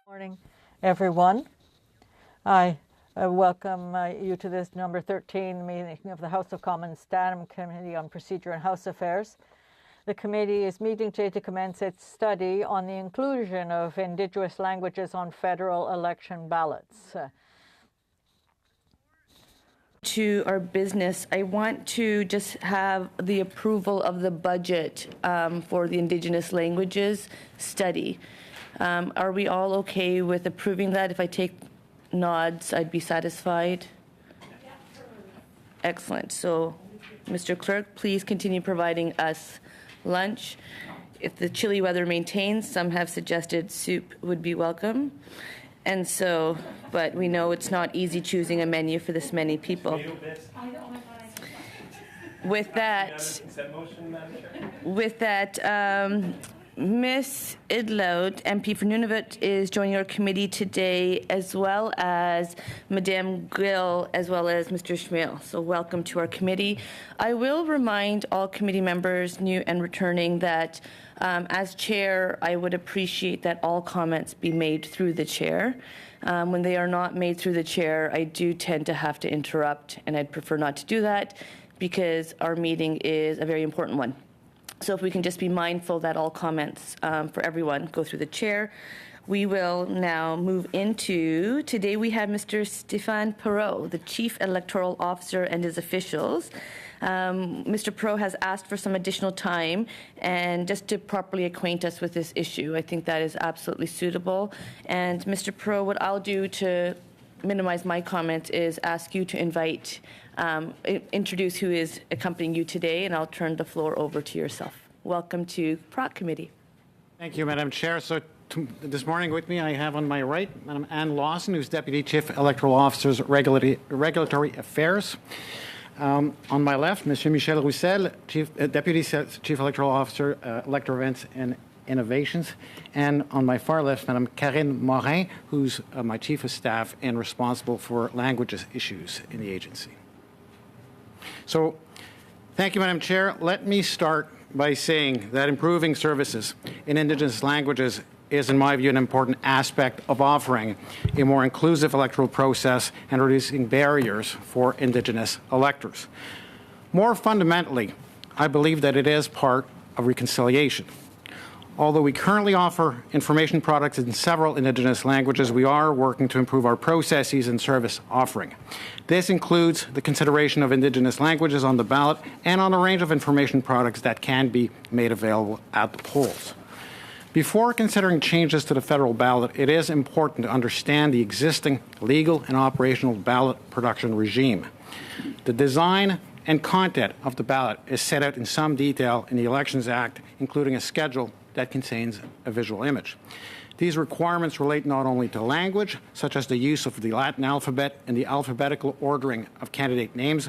Morning, everyone. I welcome you to this number 13 meeting of the House of Commons Standing Committee on Procedure and House Affairs. The committee is meeting today to commence its study on the inclusion of Indigenous languages on federal election ballots. To our business, I want to just have the approval of the budget for the Indigenous languages study. Are we all okay with approving that? If I take nods, I'd be satisfied. Excellent. So, Mr. Clerk, please continue providing us lunch. If the chilly weather maintains, some have suggested soup would be welcome. And so, but we know it's not easy choosing a menu for this many people. With that, Ms. Idloud, MP for Nunavut, is joining our committee today, as well as Madame Gill, as well as Mr. Schmiel. So welcome to our committee. I will remind all committee members, new and returning, that as chair, I would appreciate that all comments be made through the chair. When they are not made through the chair, I do tend to have to interrupt, and I'd prefer not to do that because our meeting is a very important one. So if we can just be mindful that all comments for everyone go through the chair. We will now move into, today we have Mr. Stéphane Perreault, the Chief Electoral Officer, and his officials. Mr. Perreault has asked for some additional time, and just to properly acquaint us with this issue, I think that is absolutely suitable. And Mr. Perreault, what I'll do to minimize my comments is ask you to introduce who is accompanying you today, and I'll turn the floor over to yourself. Welcome to PROC Committee. Thank you, Madam Chair. So this morning with me, I have on my right Madam Anne Lawson, who's Deputy Chief Electoral Officer, Regulatory Affairs. On my left, Monsieur Michel Roussel, Deputy Chief Electoral Officer, Electoral Events and Innovations. And on my far left, Madame Karine Morin, who's my Chief of Staff and responsible for languages issues in the agency. So, thank you, Madam Chair. Let me start by saying that improving services in Indigenous languages is, in my view, an important aspect of offering a more inclusive electoral process and reducing barriers for Indigenous electors. More fundamentally, I believe that it is part of reconciliation. Although we currently offer information products in several Indigenous languages, we are working to improve our processes and service offering. This includes the consideration of Indigenous languages on the ballot and on a range of information products that can be made available at the polls. Before considering changes to the federal ballot, it is important to understand the existing legal and operational ballot production regime. The design and content of the ballot is set out in some detail in the Elections Act, including a schedule that contains a visual image. These requirements relate not only to language, such as the use of the Latin alphabet and the alphabetical ordering of candidate names,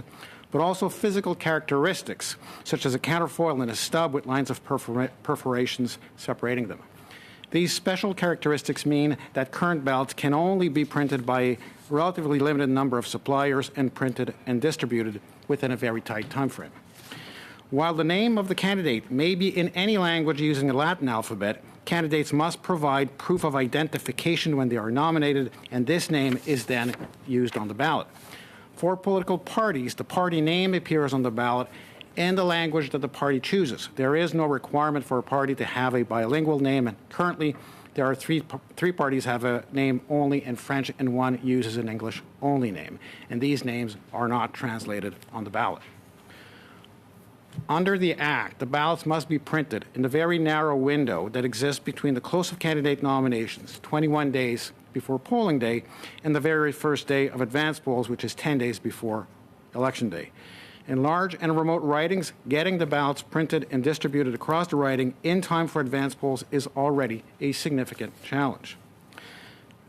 but also physical characteristics, such as a counterfoil and a stub with lines of perforations separating them. These special characteristics mean that current ballots can only be printed by a relatively limited number of suppliers and printed and distributed within a very tight time frame. While the name of the candidate may be in any language using the Latin alphabet, candidates must provide proof of identification when they are nominated, and this name is then used on the ballot. For political parties, the party name appears on the ballot in the language that the party chooses. There is no requirement for a party to have a bilingual name, and currently there are three parties have a name only in French and one uses an English only name, and these names are not translated on the ballot. Under the Act, the ballots must be printed in the very narrow window that exists between the close of candidate nominations, 21 days before polling day, and the very first day of advance polls, which is 10 days before Election Day. In large and remote ridings, getting the ballots printed and distributed across the riding in time for advance polls is already a significant challenge.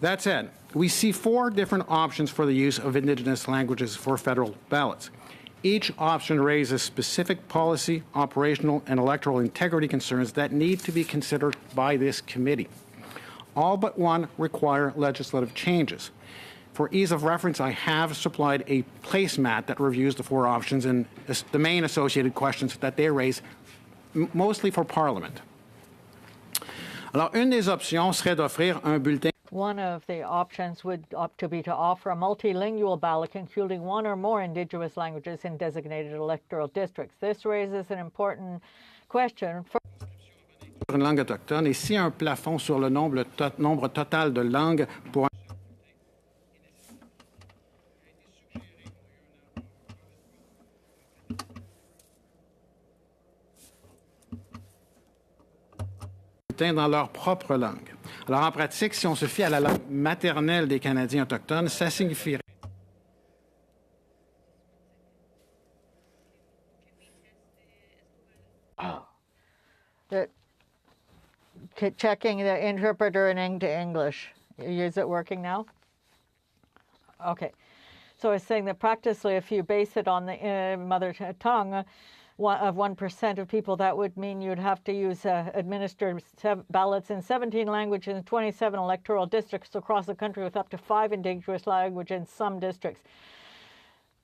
That said, we see 4 different options for the use of Indigenous languages for federal ballots. Each option raises specific policy, operational, and electoral integrity concerns that need to be considered by this committee. All but one require legislative changes. For ease of reference, I have supplied a placemat that reviews the 4 options and the main associated questions that they raise, mostly for Parliament. Alors, une des options serait d'offrir un bulletin. One of the options would be to offer a multilingual ballot including 1 or more Indigenous languages in designated electoral districts. This raises an important question for une langue autochtone et si un plafond sur le nombre total de langues pour dans leur propre langue. Alors, en pratique, si on se fie à la langue maternelle des Canadiens autochtones, ça signifierait checking the interpreter into English. Is it working now? Okay. So it's saying that practically, if you base it on the mother tongue, of 1% of people, that would mean you'd have to use administered ballots in 17 languages in 27 electoral districts across the country with up to 5 Indigenous languages in some districts.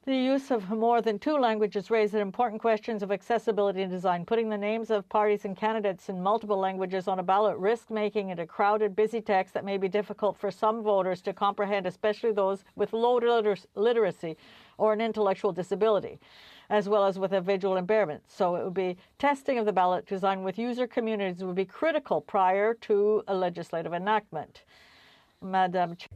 The use of more than 2 languages raises important questions of accessibility and design. Putting the names of parties and candidates in multiple languages on a ballot risks making it a crowded, busy text that may be difficult for some voters to comprehend, especially those with low literacy or an intellectual disability, as well as with a visual impairment. So it would be testing of the ballot design with user communities would be critical prior to a legislative enactment. Madam Chair.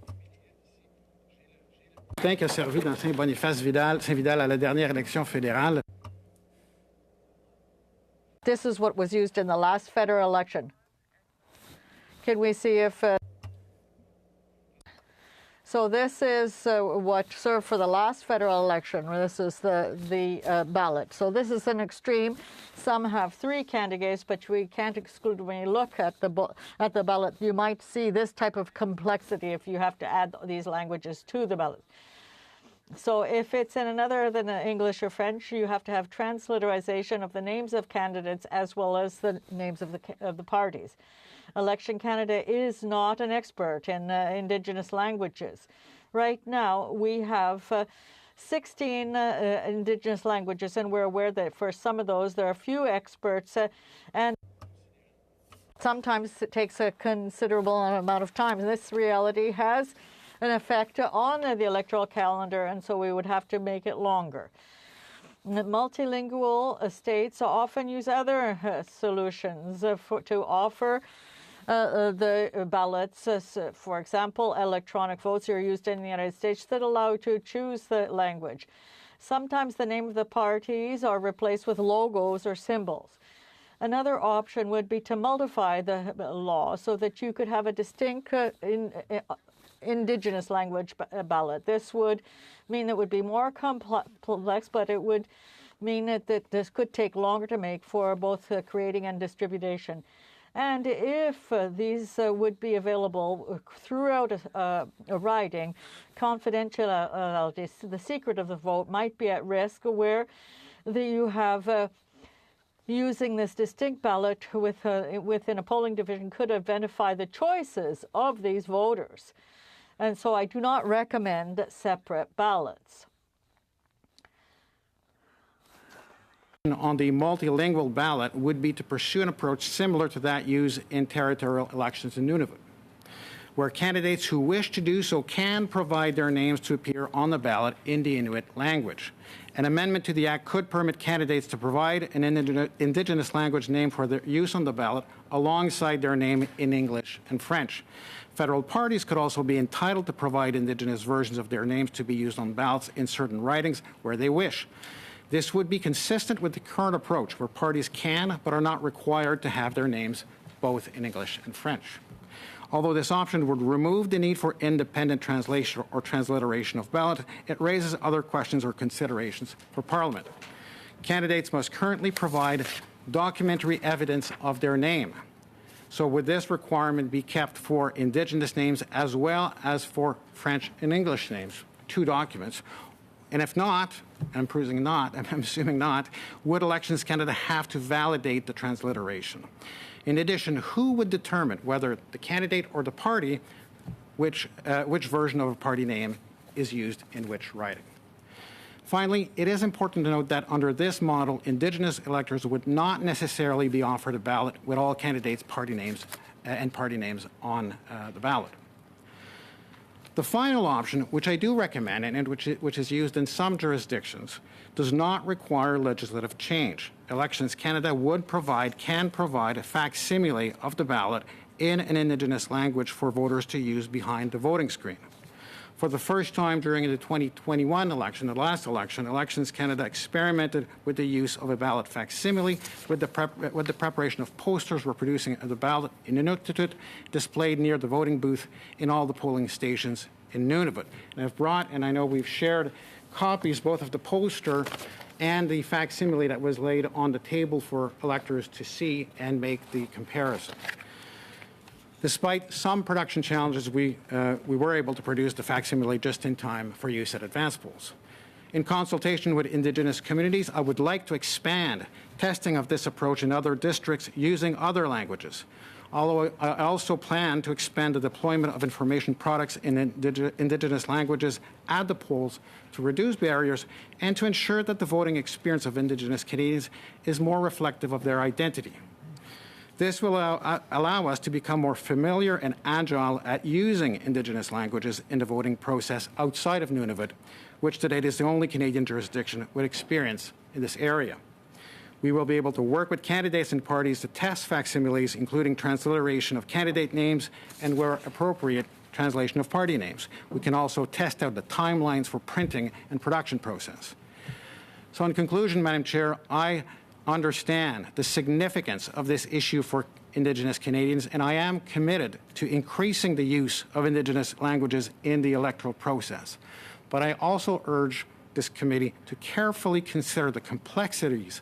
qui a servi dans Saint-Vidal à la dernière élection fédérale. This is what was used in the last federal election. Can we see if... So this is what served for the last federal election. This is the ballot. So this is an extreme. Some have 3 candidates, but we can't exclude when you look at the ballot, you might see this type of complexity if you have to add these languages to the ballot. So if it's in another than English or French, you have to have transliterization of the names of candidates as well as the names of the parties. Election Canada is not an expert in Indigenous languages. Right now, we have 16 Indigenous languages, and we're aware that for some of those, there are few experts, and sometimes it takes a considerable amount of time. This reality has an effect on the electoral calendar, and so we would have to make it longer. Multilingual states often use other solutions to offer the ballots. For example, electronic votes are used in the United States that allow you to choose the language. Sometimes the name of the parties are replaced with logos or symbols. Another option would be to modify the law so that you could have a distinct Indigenous language ballot. This would mean it would be more complex, but it would mean that this could take longer to make for both creating and distribution. And if these would be available throughout a riding, confidentiality, the secret of the vote might be at risk, where you have using this distinct ballot within a polling division could identify the choices of these voters. And so I do not recommend separate ballots. On the multilingual ballot would be to pursue an approach similar to that used in territorial elections in Nunavut, where candidates who wish to do so can provide their names to appear on the ballot in the Inuit language. An amendment to the Act could permit candidates to provide an Indigenous language name for their use on the ballot alongside their name in English and French. Federal parties could also be entitled to provide Indigenous versions of their names to be used on ballots in certain ridings where they wish. This would be consistent with the current approach, where parties can but are not required to have their names both in English and French. Although this option would remove the need for independent translation or transliteration of ballot, it raises other questions or considerations for Parliament. Candidates must currently provide documentary evidence of their name. So would this requirement be kept for Indigenous names as well as for French and English names, 2 documents? And if not, I'm assuming not, would Elections Canada have to validate the transliteration? In addition, who would determine whether the candidate or the party, which version of a party name is used in which writing? Finally, it is important to note that under this model, Indigenous electors would not necessarily be offered a ballot with all candidates' party names on the ballot. The final option, which I do recommend and which is used in some jurisdictions, does not require legislative change. Elections Canada can provide a facsimile of the ballot in an Indigenous language for voters to use behind the voting screen. For the first time during the 2021 election, the last election, Elections Canada experimented with the use of a ballot facsimile with the preparation of posters reproducing the ballot in Inuktitut displayed near the voting booth in all the polling stations in Nunavut. And I've brought, and I know we've shared copies both of the poster and the facsimile that was laid on the table for electors to see and make the comparison. Despite some production challenges, we were able to produce the facsimile just in time for use at advance polls. In consultation with Indigenous communities, I would like to expand testing of this approach in other districts using other languages. Although I also plan to expand the deployment of information products in Indigenous languages at the polls to reduce barriers and to ensure that the voting experience of Indigenous Canadians is more reflective of their identity. This will allow us to become more familiar and agile at using Indigenous languages in the voting process outside of Nunavut, which to date is the only Canadian jurisdiction with experience in this area. We will be able to work with candidates and parties to test facsimiles, including transliteration of candidate names and, where appropriate, translation of party names. We can also test out the timelines for printing and production process. So in conclusion, Madam Chair, I understand the significance of this issue for Indigenous Canadians, and I am committed to increasing the use of Indigenous languages in the electoral process. But I also urge this committee to carefully consider the complexities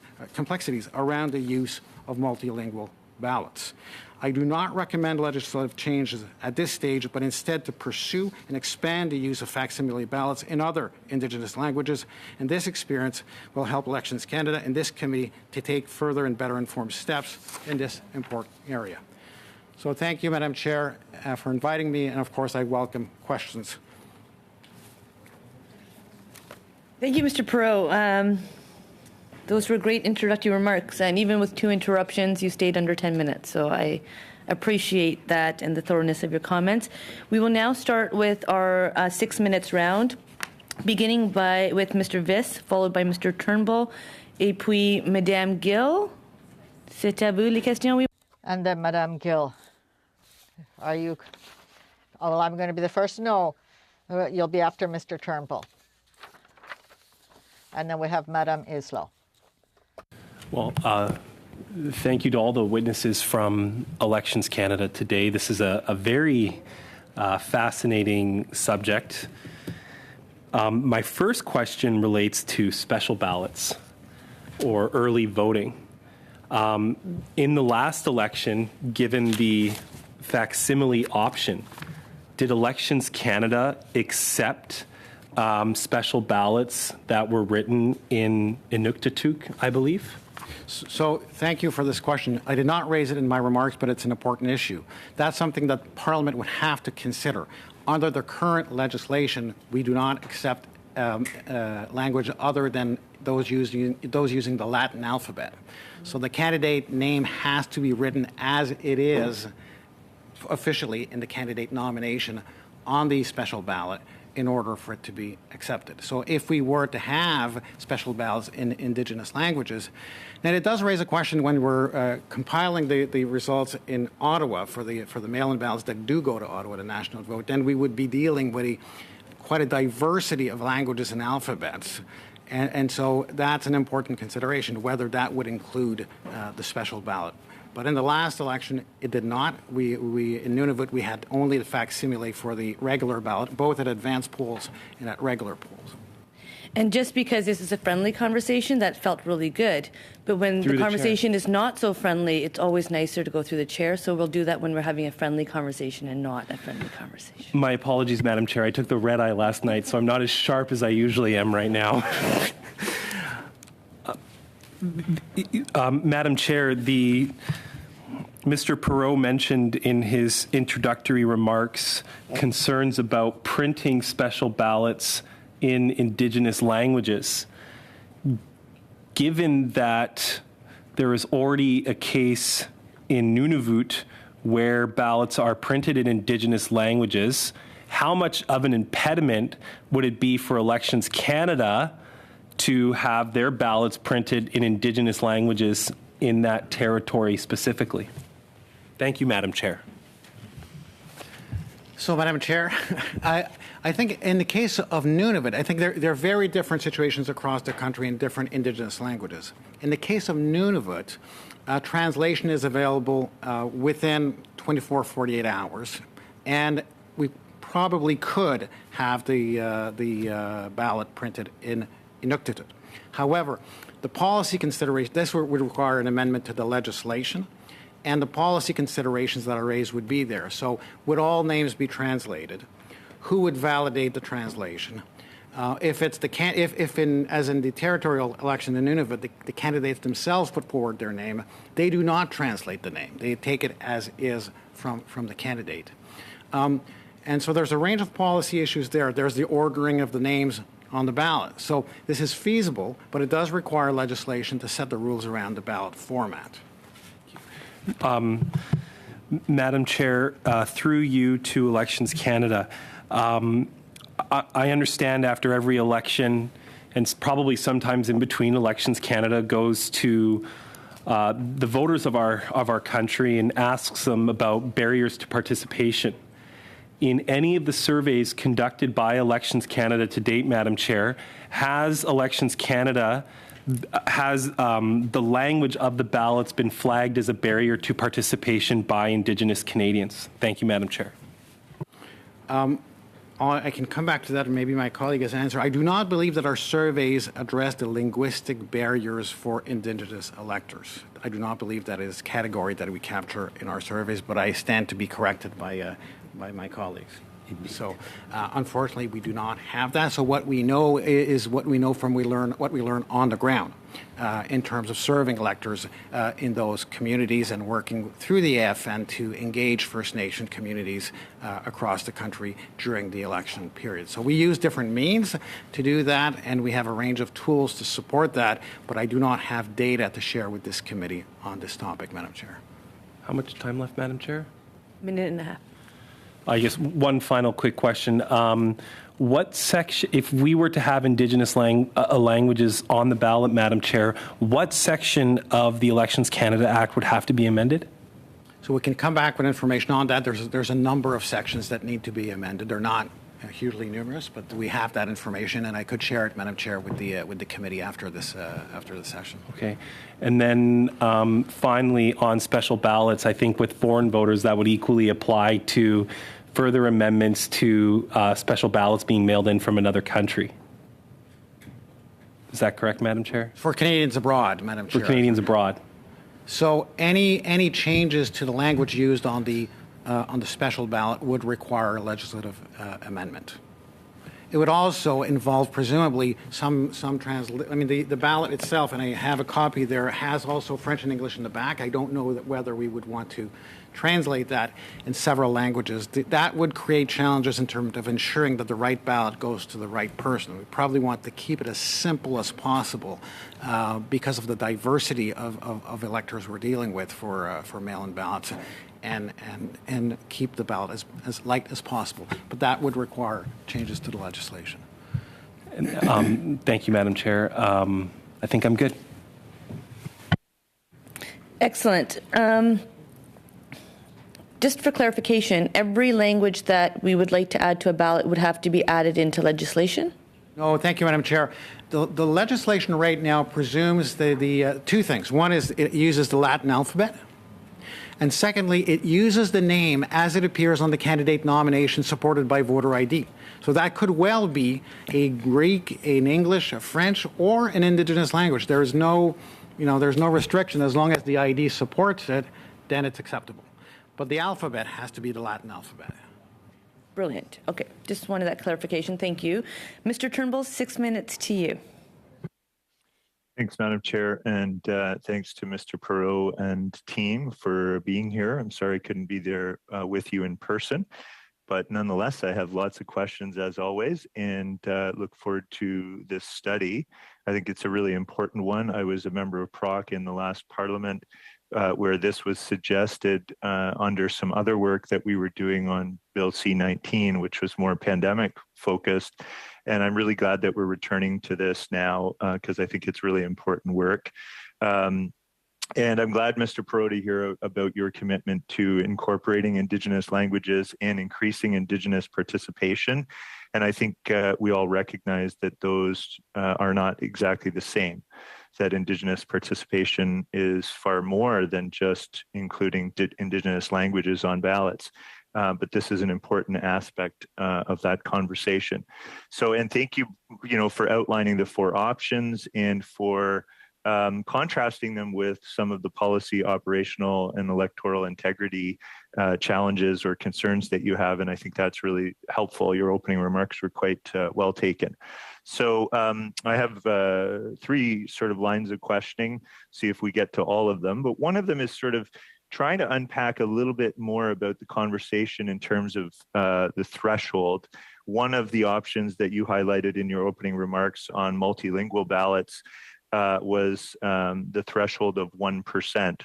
around the use of multilingual ballots. I do not recommend legislative changes at this stage, but instead to pursue and expand the use of facsimile ballots in other Indigenous languages. And this experience will help Elections Canada and this committee to take further and better informed steps in this important area. So thank you, Madam Chair, for inviting me, and of course I welcome questions. Thank you, Mr. Perot. Those were great introductory remarks, and even with 2 interruptions, you stayed under 10 minutes. So I appreciate that and the thoroughness of your comments. We will now start with our 6 minutes round, beginning with Mr. Viss, followed by Mr. Turnbull, et puis Madame Gill. C'est à vous les questions. Oui. And then Madame Gill. Are you? Oh, well, I'm going to be the first. No, you'll be after Mr. Turnbull. And then we have Madame Islo. Well, thank you to all the witnesses from Elections Canada today. This is a very fascinating subject. My first question relates to special ballots or early voting. In the last election, given the facsimile option, did Elections Canada accept special ballots that were written in Inuktitut, I believe? So thank you for this question. I did not raise it in my remarks, but it's an important issue. That's something that Parliament would have to consider. Under the current legislation, we do not accept language other than those using the Latin alphabet. So the candidate name has to be written as it is officially in the candidate nomination on the special ballot in order for it to be accepted. So if we were to have special ballots in Indigenous languages, then it does raise a question when we're compiling the results in Ottawa for the mail-in ballots that do go to Ottawa, the national vote, then we would be dealing with quite a diversity of languages and alphabets. And so that's an important consideration, whether that would include the special ballot But in the last election, it did not. We in Nunavut, we had only the facsimile for the regular ballot, both at advanced polls and at regular polls. And just because this is a friendly conversation, that felt really good. But when Through the the conversation is not so friendly, it's always nicer to go through the chair. So we'll do that when we're having a friendly conversation and not a friendly conversation. My apologies, Madam Chair. I took the red eye last night, so I'm not as sharp as I usually am right now. Madam Chair, Mr. Perot mentioned in his introductory remarks concerns about printing special ballots in Indigenous languages. Given that there is already a case in Nunavut where ballots are printed in Indigenous languages, how much of an impediment would it be for Elections Canada to have their ballots printed in Indigenous languages in that territory specifically? Thank you, Madam Chair. So, Madam Chair, I think in the case of Nunavut, I think there are very different situations across the country in different Indigenous languages. In the case of Nunavut, translation is available within 24, 48 hours, and we probably could have the ballot printed in Inuktitut. However, the policy consideration, this would require an amendment to the legislation, and the policy considerations that are raised would be there. So would all names be translated? Who would validate the translation? If it's as in the territorial election in Nunavut, the candidates themselves put forward their name, they do not translate the name. They take it as is from the candidate. And so there's a range of policy issues there. There's the ordering of the names on the ballot. So this is feasible, but it does require legislation to set the rules around the ballot format. Madam Chair, through you to Elections Canada, I understand after every election, and probably sometimes in between Elections Canada goes to the voters of our country and asks them about barriers to participation. In any of the surveys conducted by Elections Canada to date, Madam Chair, has Elections Canada the language of the ballots been flagged as a barrier to participation by Indigenous Canadians? Thank you, Madam Chair. I can come back to that, and maybe my colleague has an answer. I do not believe that our surveys address the linguistic barriers for Indigenous electors. I do not believe that is a category that we capture in our surveys, but I stand to be corrected by my colleagues. So, unfortunately, we do not have that. So, what we know is what we know from what we learn on the ground in terms of serving electors in those communities and working through the AFN to engage First Nation communities across the country during the election period. So, we use different means to do that, and we have a range of tools to support that. But I do not have data to share with this committee on this topic, Madam Chair. How much time left, Madam Chair? A minute and a half. I guess one final quick question. What section, if we were to have Indigenous languages on the ballot, Madam Chair, what section of the Elections Canada Act would have to be amended? So we can come back with information on that. There's a number of sections that need to be amended. They're not hugely numerous, but we have that information, and I could share it, Madam Chair, with the committee after the session. Okay, and then finally on special ballots, I think with foreign voters that would equally apply to further amendments to special ballots being mailed in from another country. Is that correct, Madam Chair? For Canadians abroad, Madam Chair. For Canadians abroad. So any changes to the language used on the special ballot would require a legislative amendment. It would also involve, presumably, some I mean, the ballot itself, and I have a copy there, has also French and English in the back. I don't know whether we would want to translate that in several languages. That would create challenges in terms of ensuring that the right ballot goes to the right person. We probably want to keep it as simple as possible because of the diversity of electors we're dealing with for mail-in ballots. And keep the ballot as light as possible. But that would require changes to the legislation. Thank you, Madam Chair. I think I'm good. Excellent. Just for clarification, every language that we would like to add to a ballot would have to be added into legislation? No, thank you, Madam Chair. The legislation right now presumes the two things. One is it uses the Latin alphabet. And secondly, it uses the name as it appears on the candidate nomination supported by voter ID. So that could well be a Greek, an English, a French, or an indigenous language. There's no restriction. As long as the ID supports it, then it's acceptable. But the alphabet has to be the Latin alphabet. Brilliant. Okay, just wanted that clarification. Thank you. Mr. Turnbull, 6 minutes to you. Thanks, Madam Chair, and thanks to Mr. Perot and team for being here. I'm sorry I couldn't be there with you in person, but nonetheless, I have lots of questions as always, and look forward to this study. I think it's a really important one. I was a member of PROC in the last Parliament where this was suggested under some other work that we were doing on Bill C-19, which was more pandemic focused. And I'm really glad that we're returning to this now because I think it's really important work. And I'm glad, Mr. Perot, to hear about your commitment to incorporating Indigenous languages and increasing Indigenous participation. And I think we all recognize that those are not exactly the same, that Indigenous participation is far more than just including Indigenous languages on ballots. But this is an important aspect of that conversation. So, and thank you, for outlining the 4 options and for contrasting them with some of the policy, operational, and electoral integrity challenges or concerns that you have. And I think that's really helpful. Your opening remarks were quite well taken. So I have 3 sort of lines of questioning, see if we get to all of them. But one of them is sort of trying to unpack a little bit more about the conversation in terms of the threshold. One of the options that you highlighted in your opening remarks on multilingual ballots was the threshold of 1%,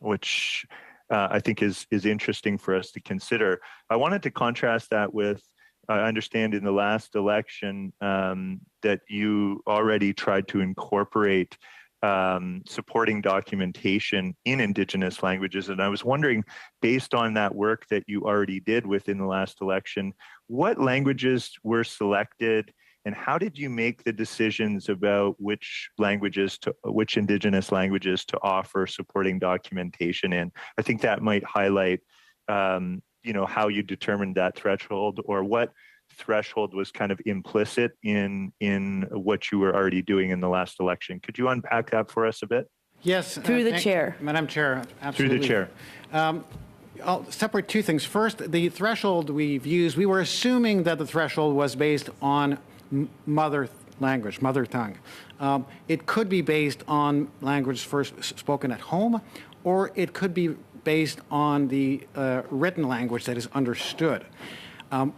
which I think is interesting for us to consider. I wanted to contrast that with, I understand in the last election that you already tried to incorporate supporting documentation in Indigenous languages. And I was wondering, based on that work that you already did within the last election, what languages were selected and how did you make the decisions about which Indigenous languages to offer supporting documentation in? I think that might highlight, how you determined that threshold or what threshold was kind of implicit in what you were already doing in the last election. Could you unpack that for us a bit? Yes. Through the chair. Madam Chair, absolutely. Through the chair. I'll separate 2 things. First, the threshold we've used, we were assuming that the threshold was based on mother language, mother tongue. It could be based on language first spoken at home, or it could be based on the written language that is understood.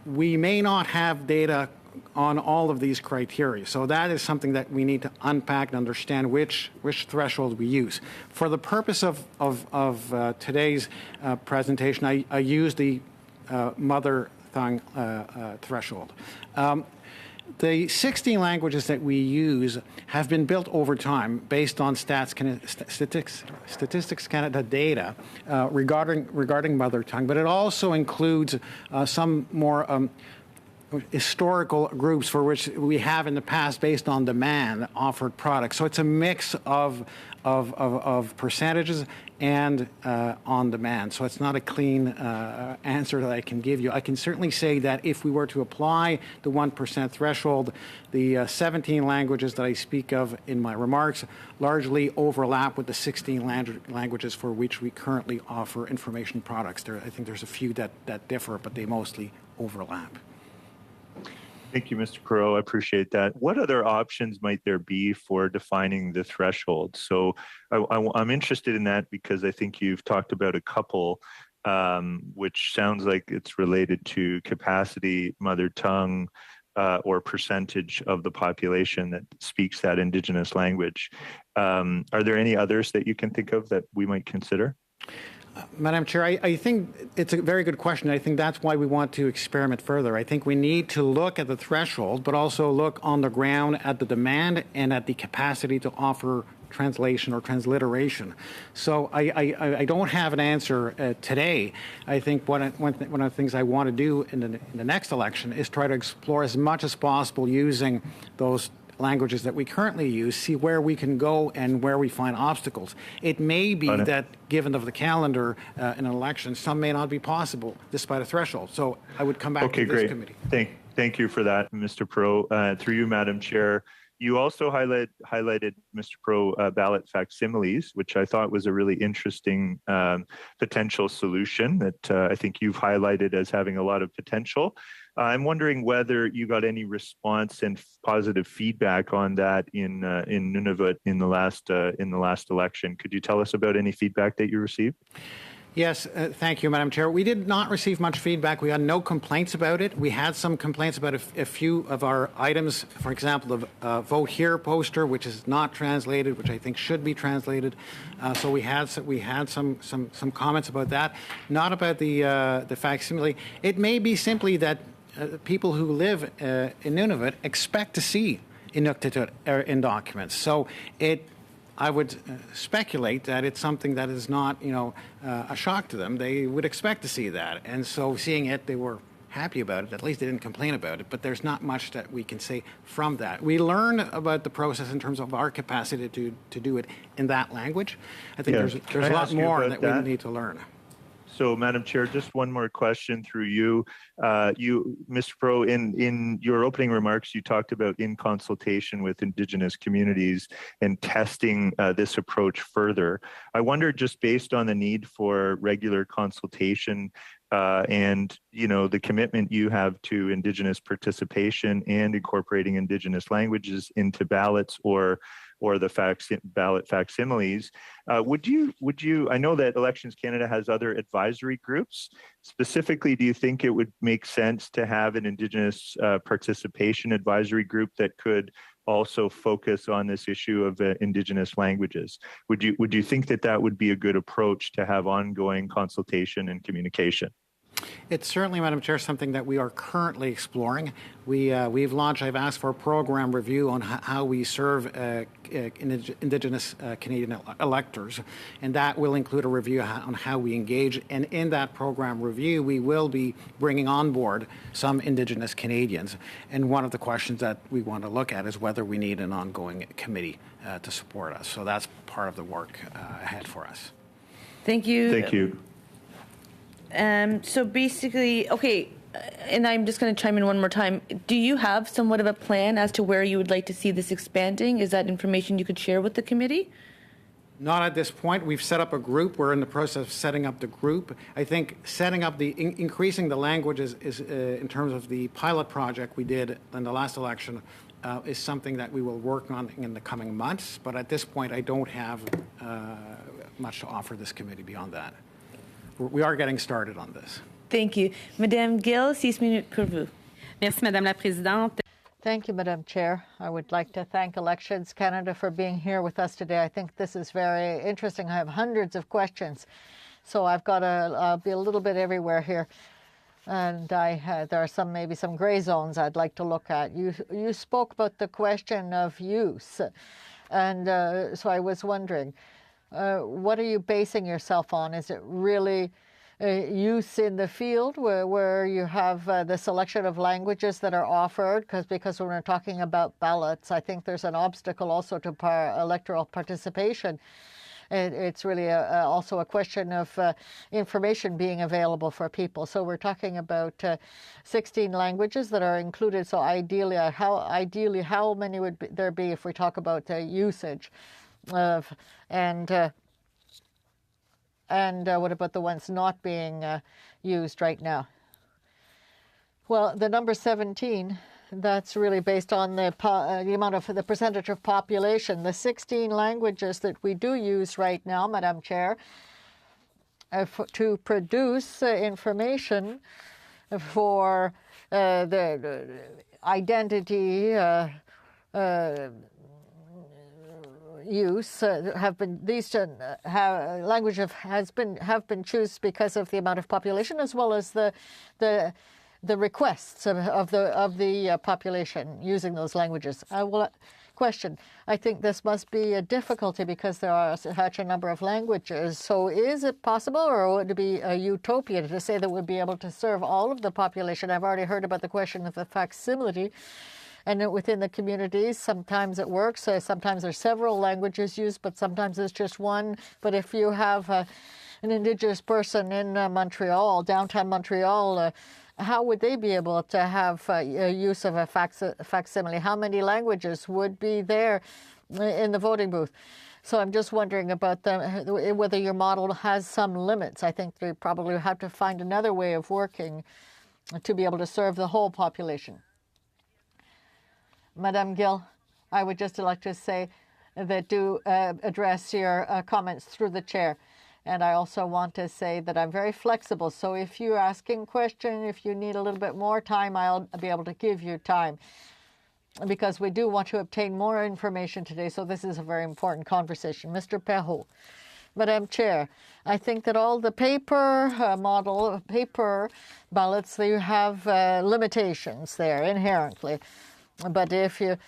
We may not have data on all of these criteria, so that is something that we need to unpack and understand which threshold we use. For the purpose of today's presentation, I use the mother tongue threshold. The 16 languages that we use have been built over time based on Statistics Canada data regarding mother tongue, but it also includes some more historical groups for which we have in the past, based on demand, offered products. So it's a mix of percentages and on demand. So it's not a clean answer that I can give you. I can certainly say that if we were to apply the 1% threshold, the 17 languages that I speak of in my remarks largely overlap with the 16 languages for which we currently offer information products. I think there's a few that differ, but they mostly overlap. Thank you, Mr. Perot. I appreciate that. What other options might there be for defining the threshold? So I'm interested in that because I think you've talked about a couple, which sounds like it's related to capacity, mother tongue, or percentage of the population that speaks that Indigenous language. Are there any others that you can think of that we might consider? Madam Chair, I think it's a very good question. I think that's why we want to experiment further. I think we need to look at the threshold, but also look on the ground at the demand and at the capacity to offer translation or transliteration. So I don't have an answer today. I think one of the things I want to do in the next election is try to explore as much as possible using those languages that we currently use, see where we can go and where we find obstacles. It may be that, given of the calendar in an election, some may not be possible despite a threshold. So I would come back to this committee. Thank you for that, Mr. Perot. Through you, Madam Chair. You also highlighted, Mr. Perot, ballot facsimiles, which I thought was a really interesting potential solution that I think you've highlighted as having a lot of potential. I'm wondering whether you got any response and positive feedback on that in Nunavut in the last election. Could you tell us about any feedback that you received? Yes, thank you, Madam Chair. We did not receive much feedback. We had no complaints about it. We had some complaints about a few of our items. For example, the Vote Here poster, which is not translated, which I think should be translated. So we had some comments about that. Not about the facsimile. It may be simply that people who live in Nunavut expect to see Inuktitut in documents. So I would speculate that it's something that is not, a shock to them. They would expect to see that. And so seeing it, they were happy about it. At least they didn't complain about it. But there's not much that we can say from that. We learn about the process in terms of our capacity to do it in that language. I think there's a lot more that we need to learn. So, Madam Chair, just one more question through you. Mr. Perot, in your opening remarks, you talked about in consultation with Indigenous communities and testing this approach further. I wonder, just based on the need for regular consultation and the commitment you have to Indigenous participation and incorporating Indigenous languages into ballots or the ballot facsimiles. Would you? I know that Elections Canada has other advisory groups. Specifically, do you think it would make sense to have an Indigenous participation advisory group that could also focus on this issue of Indigenous languages? Would you think that would be a good approach to have ongoing consultation and communication? It's certainly, Madam Chair, something that we are currently exploring. We've launched, I've asked for a program review on how we serve Indigenous Canadian electors, and that will include a review on how we engage. And in that program review, we will be bringing on board some Indigenous Canadians. And one of the questions that we want to look at is whether we need an ongoing committee to support us. So that's part of the work ahead for us. Thank you. Thank you. So basically, okay, and I'm just going to chime in one more time. Do you have somewhat of a plan as to where you would like to see this expanding? Is that information you could share with the committee? Not at this point. We've set up a group. We're in the process of setting up the group. I think setting up increasing the languages is in terms of the pilot project we did in the last election is something that we will work on in the coming months. But at this point, I don't have much to offer this committee beyond that. We are getting started on this. Thank you. Madame Gill, 6 minutes pour vous. Merci, Madame la Présidente. Thank you, Madam Chair. I would like to thank Elections Canada for being here with us today. I think this is very interesting. I have hundreds of questions, so I've got to be a little bit everywhere here. And there are maybe some gray zones I'd like to look at. You spoke about the question of use, and so I was wondering, what are you basing yourself on? Is it really use in the field where you have the selection of languages that are offered? Because when we're talking about ballots, I think there's an obstacle also to electoral participation. It's really also a question of information being available for people. So we're talking about 16 languages that are included. So ideally, how many would there be if we talk about usage? And what about the ones not being used right now? Well, the number 17, that's really based on the amount of the percentage of population. The 16 languages that we do use right now, Madam Chair, to produce information for the identity use have been language have been chosen because of the amount of population as well as the requests of the population using those languages. I will question. I think this must be a difficulty because there are such a number of languages. So is it possible, or would it be a utopia to say that we'd be able to serve all of the population? I've already heard about the question of the facsimile. And within the communities, sometimes it works. Sometimes there's several languages used, but sometimes it's just one. But if you have an Indigenous person in Montreal, downtown Montreal, how would they be able to have use of a facsimile? How many languages would be there in the voting booth? So I'm just wondering about whether your model has some limits. I think we probably have to find another way of working to be able to serve the whole population. Madame Gill, I would just like to say that do address your comments through the chair. And I also want to say that I'm very flexible. So if you're asking a question, if you need a little bit more time, I'll be able to give you time, because we do want to obtain more information today. So this is a very important conversation. Mr. Perrault. Madam Chair, I think that all the paper paper ballots, they have limitations there inherently. But if you're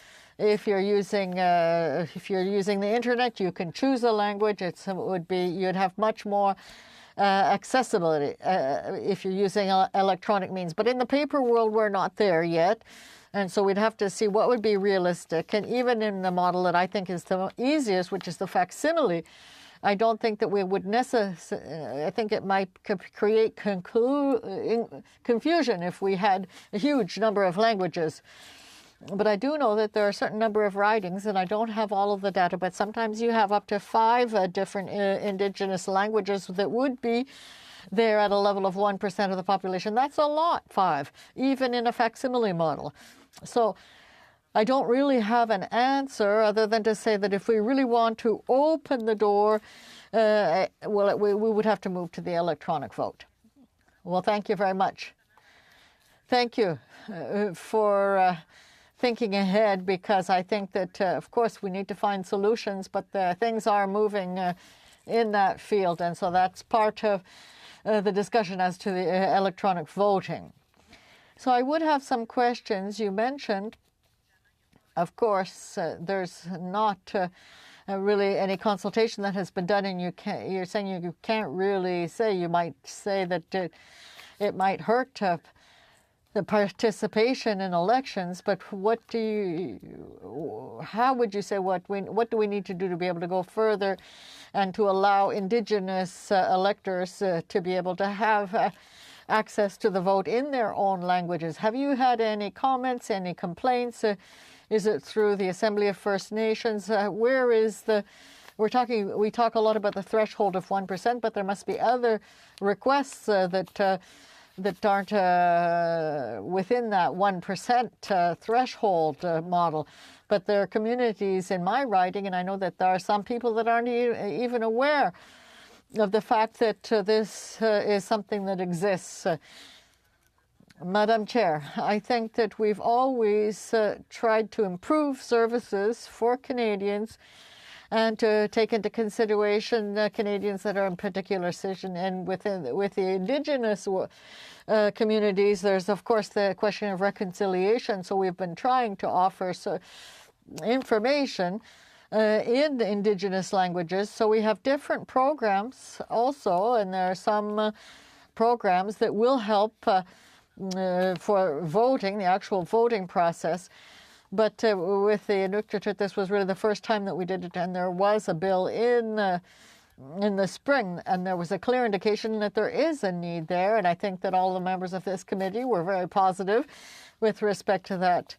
using the internet, you can choose a language. You'd have much more accessibility if you're using electronic means. But in the paper world, we're not there yet. And so we'd have to see what would be realistic. And even in the model that I think is the easiest, which is the facsimile, I don't think that we would necessarily, I think it might create confusion if we had a huge number of languages. But I do know that there are a certain number of ridings, and I don't have all of the data, but sometimes you have up to 5 different Indigenous languages that would be there at a level of 1% of the population. That's a lot, 5, even in a facsimile model. So I don't really have an answer other than to say that if we really want to open the door, we would have to move to the electronic vote. Well, thank you very much. Thank you for thinking ahead, because I think that, of course, we need to find solutions, but things are moving in that field. And so that's part of the discussion as to the electronic voting. So I would have some questions. You mentioned, of course, there's not really any consultation that has been done, and you're saying you can't really say. You might say that it might hurt the participation in elections, but how would you say what do we need to do to be able to go further and to allow Indigenous electors to be able to have access to the vote in their own languages? Have you had any comments, any complaints? Is it through the Assembly of First Nations? Where is we talk a lot about the threshold of 1%, but there must be other requests that aren't within that 1% threshold model. But there are communities in my riding, and I know that there are some people that aren't even aware of the fact that this is something that exists. Madam Chair, I think that we've always tried to improve services for Canadians and to take into consideration Canadians that are in particular situation. And with the Indigenous communities, there's, of course, the question of reconciliation. So we've been trying to offer information in the Indigenous languages. So we have different programs also, and there are some programs that will help for voting, the actual voting process. But with the Inuktitut, this was really the first time that we did it, and there was a bill in the spring, and there was a clear indication that there is a need there, and I think that all the members of this committee were very positive with respect to that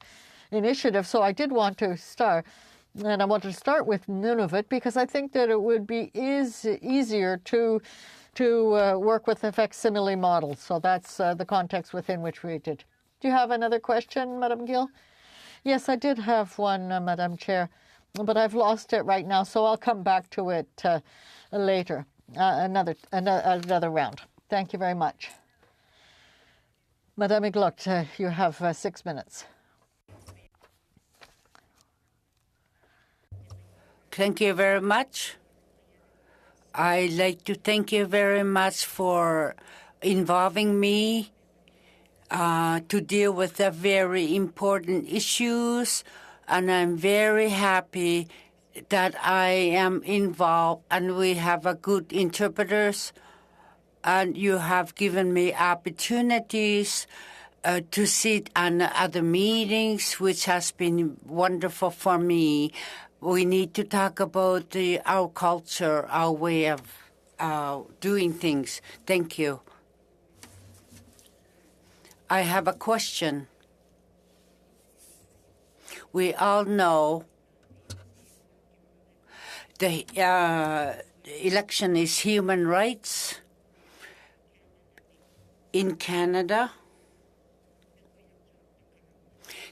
initiative. So I did want to start, and I wanted to start with Nunavut, because I think that it would be easier to work with the facsimile model. So that's the context within which we did. Do you have another question, Madam Gill? Yes, I did have one, Madam Chair, but I've lost it right now, so I'll come back to it later, another round. Thank you very much. Madame Iglotte, you have 6 minutes. Thank you very much. I'd like to thank you very much for involving me to deal with the very important issues, and I'm very happy that I am involved and we have a good interpreters, and you have given me opportunities to sit on other meetings, which has been wonderful for me. We need to talk about our culture, our way of doing things. Thank you. I have a question. We all know the election is human rights in Canada.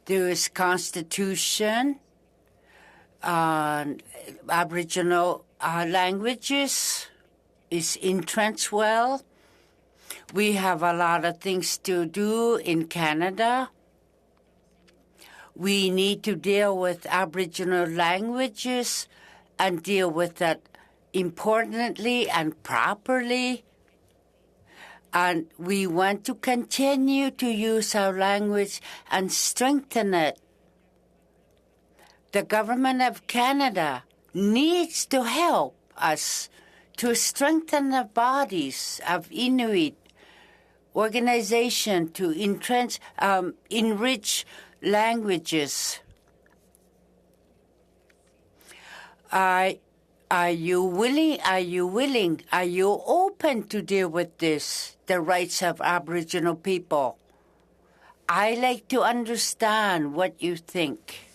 There is Constitution, Aboriginal languages is entrenched well. We have a lot of things to do in Canada. We need to deal with Aboriginal languages and deal with that importantly and properly. And we want to continue to use our language and strengthen it. The government of Canada needs to help us to strengthen the bodies of Inuit organization to enrich languages. Are you willing? Are you open to deal with this, the rights of Aboriginal people? I like to understand what you think.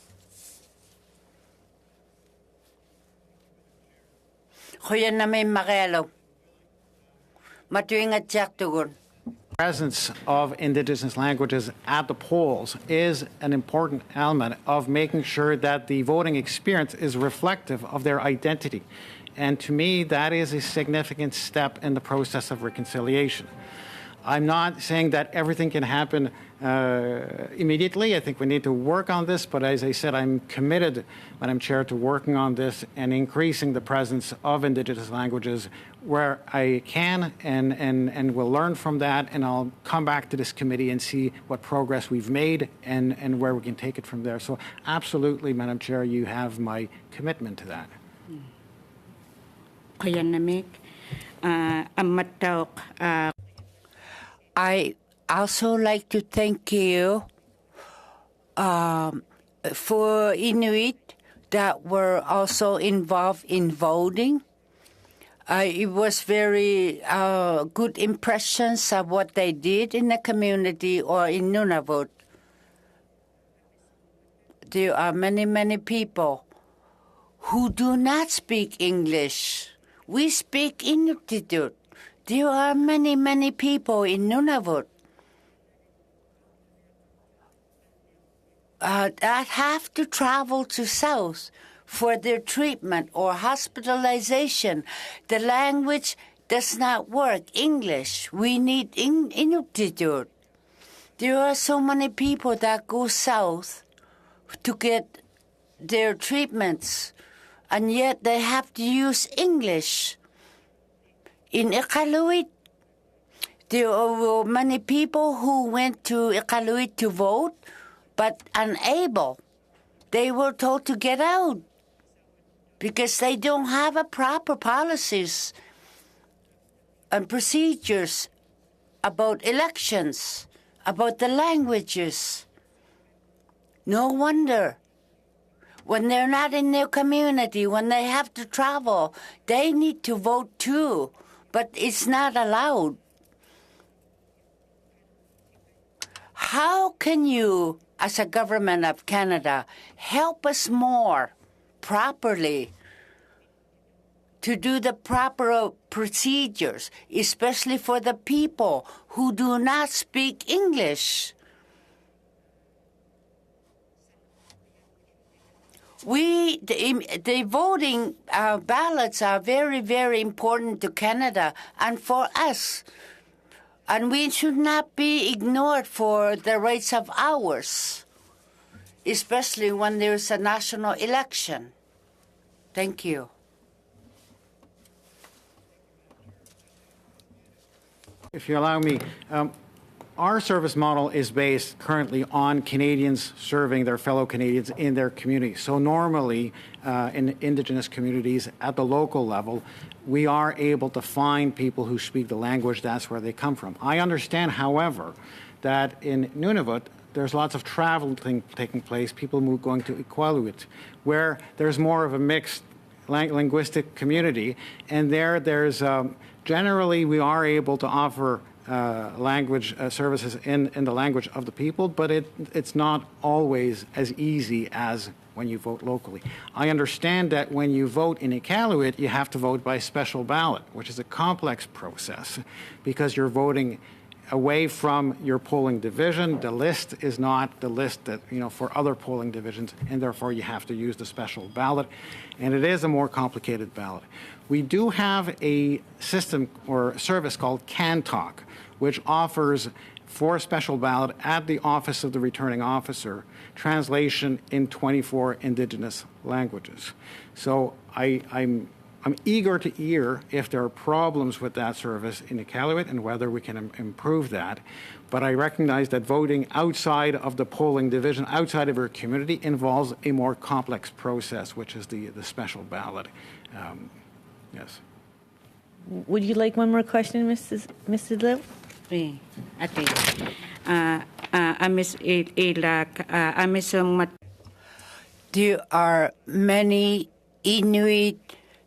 Presence of Indigenous languages at the polls is an important element of making sure that the voting experience is reflective of their identity. And to me, that is a significant step in the process of reconciliation. I'm not saying that everything can happen immediately. I think we need to work on this, but as I said, I'm committed, Madam Chair, to working on this and increasing the presence of Indigenous languages where I can, and we'll learn from that, and I'll come back to this committee and see what progress we've made and where we can take it from there. So absolutely, Madam Chair, you have my commitment to that. I also like to thank you for Inuit that were also involved in voting. It was very good impressions of what they did in the community or in Nunavut. There are many, many people who do not speak English. We speak Inuktitut. There are many, many people in Nunavut that have to travel to south for their treatment or hospitalization. The language does not work, English. We need Inuktitut. There are so many people that go south to get their treatments, and yet they have to use English. In Iqaluit, there were many people who went to Iqaluit to vote, but unable. They were told to get out because they don't have a proper policies and procedures about elections, about the languages. No wonder. When they're not in their community, when they have to travel, they need to vote too. But it's not allowed. How can you, as a government of Canada, help us more properly to do the proper procedures, especially for the people who do not speak English? The voting ballots are very, very important to Canada and for us. And we should not be ignored for the rights of ours, especially when there's a national election. Thank you. If you allow me, our service model is based currently on Canadians serving their fellow Canadians in their community. So normally, in Indigenous communities at the local level, we are able to find people who speak the language. That's where they come from. I understand, however, that in Nunavut, there's lots of travel taking place, people going to Iqaluit, where there's more of a mixed linguistic community. And there's generally, we are able to offer language services in the language of the people, but it's not always as easy as when you vote locally. I understand that when you vote in Iqaluit, you have to vote by special ballot, which is a complex process because you're voting away from your polling division. The list is not the list that, for other polling divisions, and therefore you have to use the special ballot, and it is a more complicated ballot. We do have a system or service called CanTalk, which offers for special ballot at the Office of the Returning Officer translation in 24 Indigenous languages. So I'm eager to hear if there are problems with that service in Iqaluit and whether we can improve that. But I recognize that voting outside of the polling division, outside of your community, involves a more complex process, which is the special ballot. Yes. Would you like one more question, Mrs. Liv? Sí, okay. There are many Inuit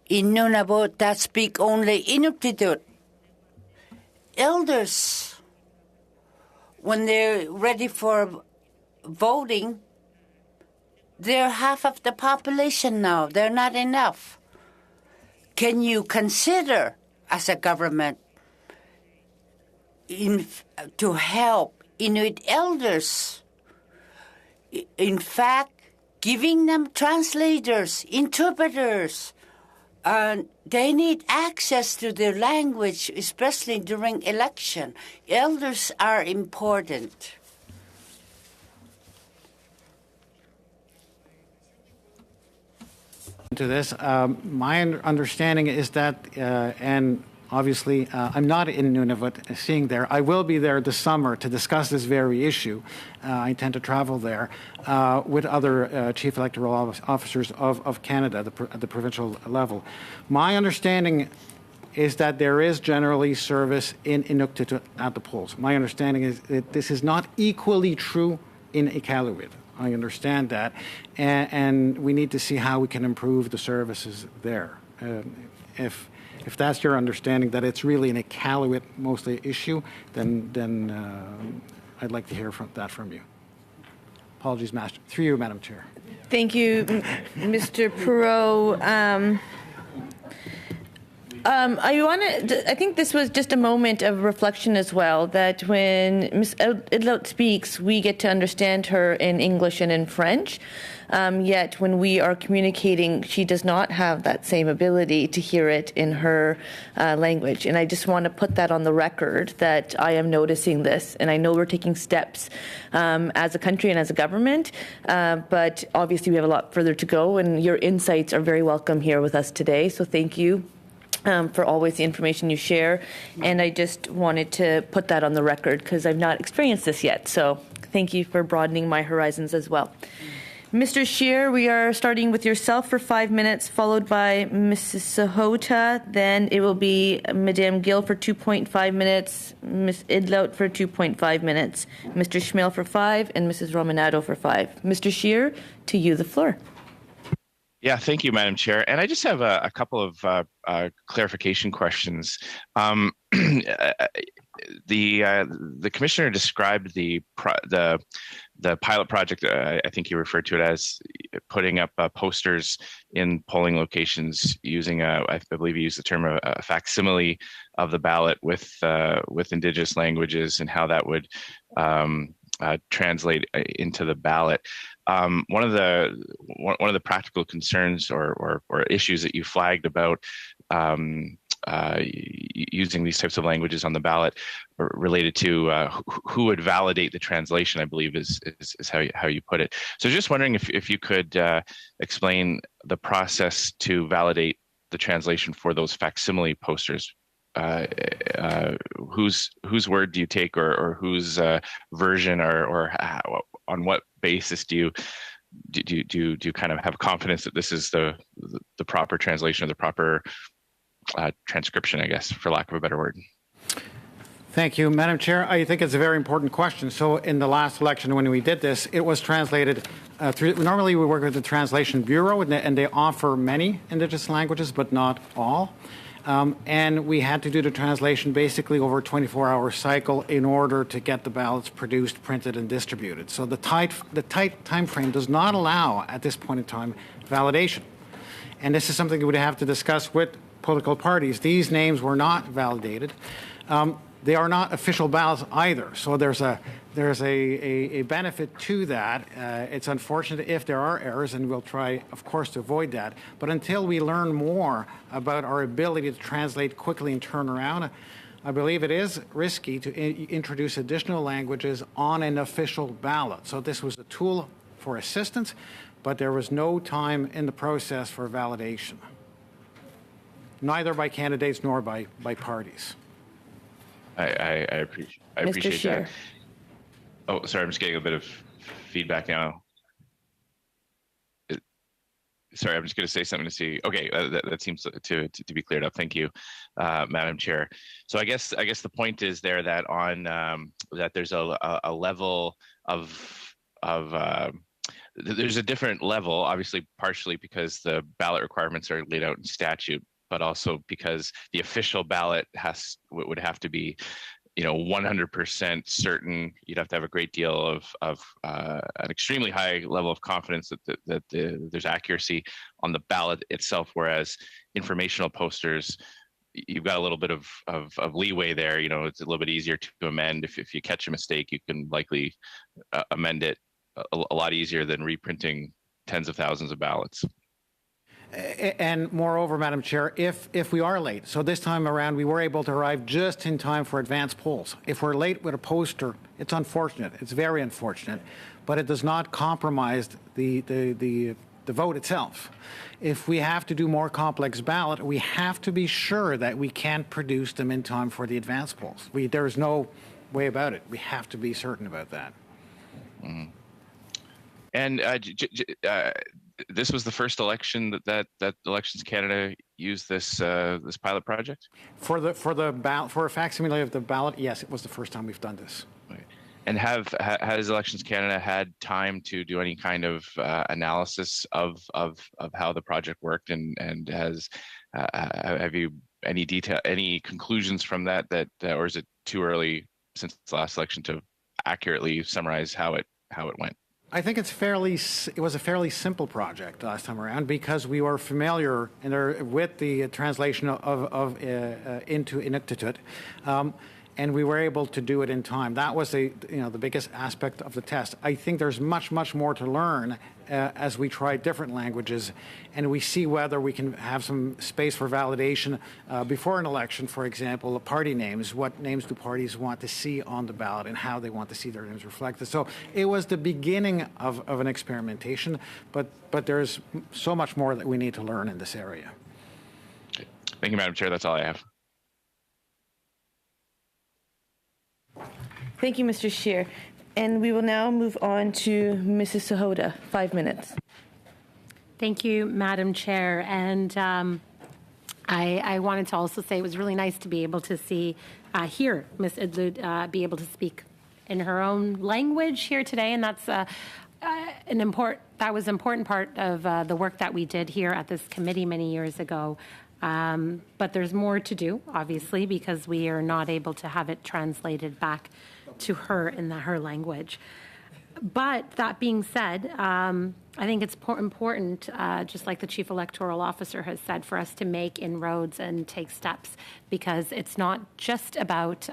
in Nunavut that speak only Inuktitut. Elders, when they're ready for voting, they're half of the population now. They're not enough. Can you consider, as a government, to help Inuit elders? In fact, giving them translators, interpreters. They need access to their language, especially during election. Elders are important. To this, my understanding is that, and obviously I'm not in Nunavut seeing there. I will be there this summer to discuss this very issue. I intend to travel there with other chief electoral officers of Canada at the provincial level. My understanding is that there is generally service in Inuktitut at the polls. My understanding is that this is not equally true in Iqaluit. I understand that, and we need to see how we can improve the services there. If that's your understanding, that it's really an Iqaluit mostly issue, then I'd like to hear that from you. Apologies, Master. Through you, Madam Chair. Thank you, Mr. Perot. I think this was just a moment of reflection as well, that when Ms. Idlout speaks, we get to understand her in English and in French. Yet when we are communicating, she does not have that same ability to hear it in her language. And I just want to put that on the record that I am noticing this. And I know we're taking steps as a country and as a government, but obviously we have a lot further to go. And your insights are very welcome here with us today. So thank you. For always the information you share. And I just wanted to put that on the record because I've not experienced this yet. So thank you for broadening my horizons as well. Mr. Scheer, we are starting with yourself for 5 minutes, followed by Mrs. Sahota. Then it will be Madame Gill for 2.5 minutes, Ms. Idlout for 2.5 minutes, Mr. Schmiel for 5, and Mrs. Romanado for 5. Mr. Scheer, to you the floor. Yeah, thank you, Madam Chair. And I just have a couple of clarification questions. The commissioner described the pilot project. I think he referred to it as putting up posters in polling locations using I believe he used the term a facsimile of the ballot with Indigenous languages and how that would translate into the ballot. One of the practical concerns or issues that you flagged about using these types of languages on the ballot related to who would validate the translation, I believe is how you put it. So just wondering if you could explain the process to validate the translation for those facsimile posters. Who's whose word do you take, or whose version, or on what basis do you kind of have confidence that this is the proper translation or the proper transcription, I guess, for lack of a better word? Thank you, Madam Chair. I think it's a very important question. So in the last election when we did this, it was translated through, normally we work with the Translation Bureau, and they offer many Indigenous languages, but not all. And we had to do the translation basically over a 24-hour cycle in order to get the ballots produced, printed, and distributed. So the tight time frame does not allow, at this point in time, validation. And this is something we would have to discuss with political parties. These names were not validated. They are not official ballots either, so there's a benefit to that. It's unfortunate if there are errors, and we'll try, of course, to avoid that. But until we learn more about our ability to translate quickly and turn around, I believe it is risky to introduce additional languages on an official ballot. So this was a tool for assistance, but there was no time in the process for validation, neither by candidates nor by parties. I appreciate that. Oh, sorry, I'm just getting a bit of feedback now. Sorry, I'm just going to say something to see. Okay, that seems to be cleared up. Thank you, Madam Chair. So I guess the point is there that on that there's a level of there's a different level, obviously partially because the ballot requirements are laid out in statute, but also because the official ballot would have to be, 100% certain. You'd have to have a great deal of an extremely high level of confidence that there's accuracy on the ballot itself. Whereas informational posters, you've got a little bit of leeway there. It's a little bit easier to amend. If you catch a mistake, you can likely amend it a lot easier than reprinting tens of thousands of ballots. And moreover, Madam Chair, if we are late, so this time around we were able to arrive just in time for advance polls. If we're late with a poster, it's unfortunate. It's very unfortunate, but it does not compromise the vote itself. If we have to do more complex ballot, we have to be sure that we can produce them in time for the advance polls. There is no way about it. We have to be certain about that. Mm-hmm. And this was the first election that Elections Canada used this pilot project? For a facsimile of the ballot, yes, it was the first time we've done this. Right. And has Elections Canada had time to do any kind of analysis of how the project worked, and have you any conclusions from that, or is it too early since the last election to accurately summarize how it went? I think it was a fairly simple project last time around because we were familiar with the translation into Inuktitut, and we were able to do it in time. That was the biggest aspect of the test. I think there's much more to learn as we try different languages, and we see whether we can have some space for validation before an election. For example, party names. What names do parties want to see on the ballot, and how they want to see their names reflected? So it was the beginning of an experimentation, but there's so much more that we need to learn in this area. Thank you, Madam Chair. That's all I have. Thank you, Mr. Scheer. And we will now move on to Mrs. Sahota, 5 minutes. Thank you, Madam Chair. And I wanted to also say it was really nice to be able to hear Ms. Idlud be able to speak in her own language here today. And that's an important part of the work that we did here at this committee many years ago. But there's more to do, obviously, because we are not able to have it translated back to her in her language. But that being said, I think it's important, just like the Chief Electoral Officer has said, for us to make inroads and take steps, because it's not just about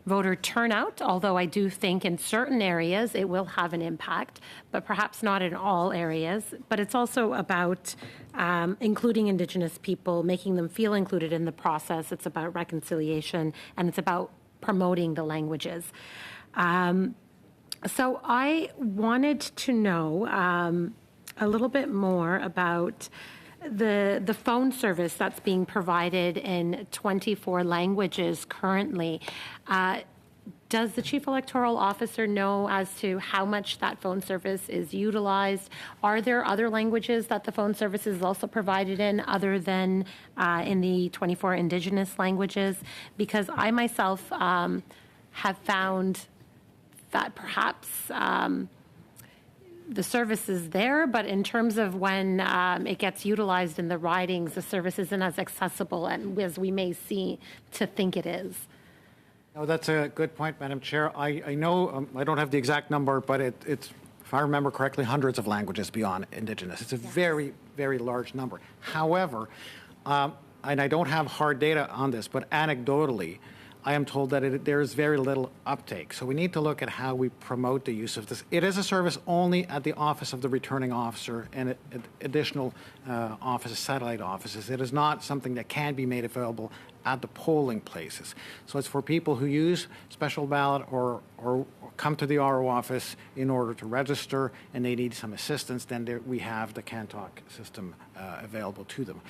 voter turnout, although I do think in certain areas it will have an impact, but perhaps not in all areas. But it's also about including Indigenous people, making them feel included in the process. It's about reconciliation, and it's about promoting the languages. So I wanted to know a little bit more about the phone service that's being provided in 24 languages currently. Does the Chief Electoral Officer know as to how much that phone service is utilized? Are there other languages that the phone service is also provided in other than in the 24 Indigenous languages? Because I myself have found that perhaps the service is there, but in terms of when it gets utilized in the ridings, the service isn't as accessible as we may see to think it is. No, that's a good point, Madam Chair. I know, I don't have the exact number, but it's, if I remember correctly, hundreds of languages beyond Indigenous. It's a very, very large number. However, and I don't have hard data on this, but anecdotally, I am told that there is very little uptake. So we need to look at how we promote the use of this. It is a service only at the office of the returning officer and at additional offices, satellite offices. It is not something that can be made available at the polling places. So it's for people who use special ballot or come to the RO office in order to register and they need some assistance, then we have the CanTalk system available to them.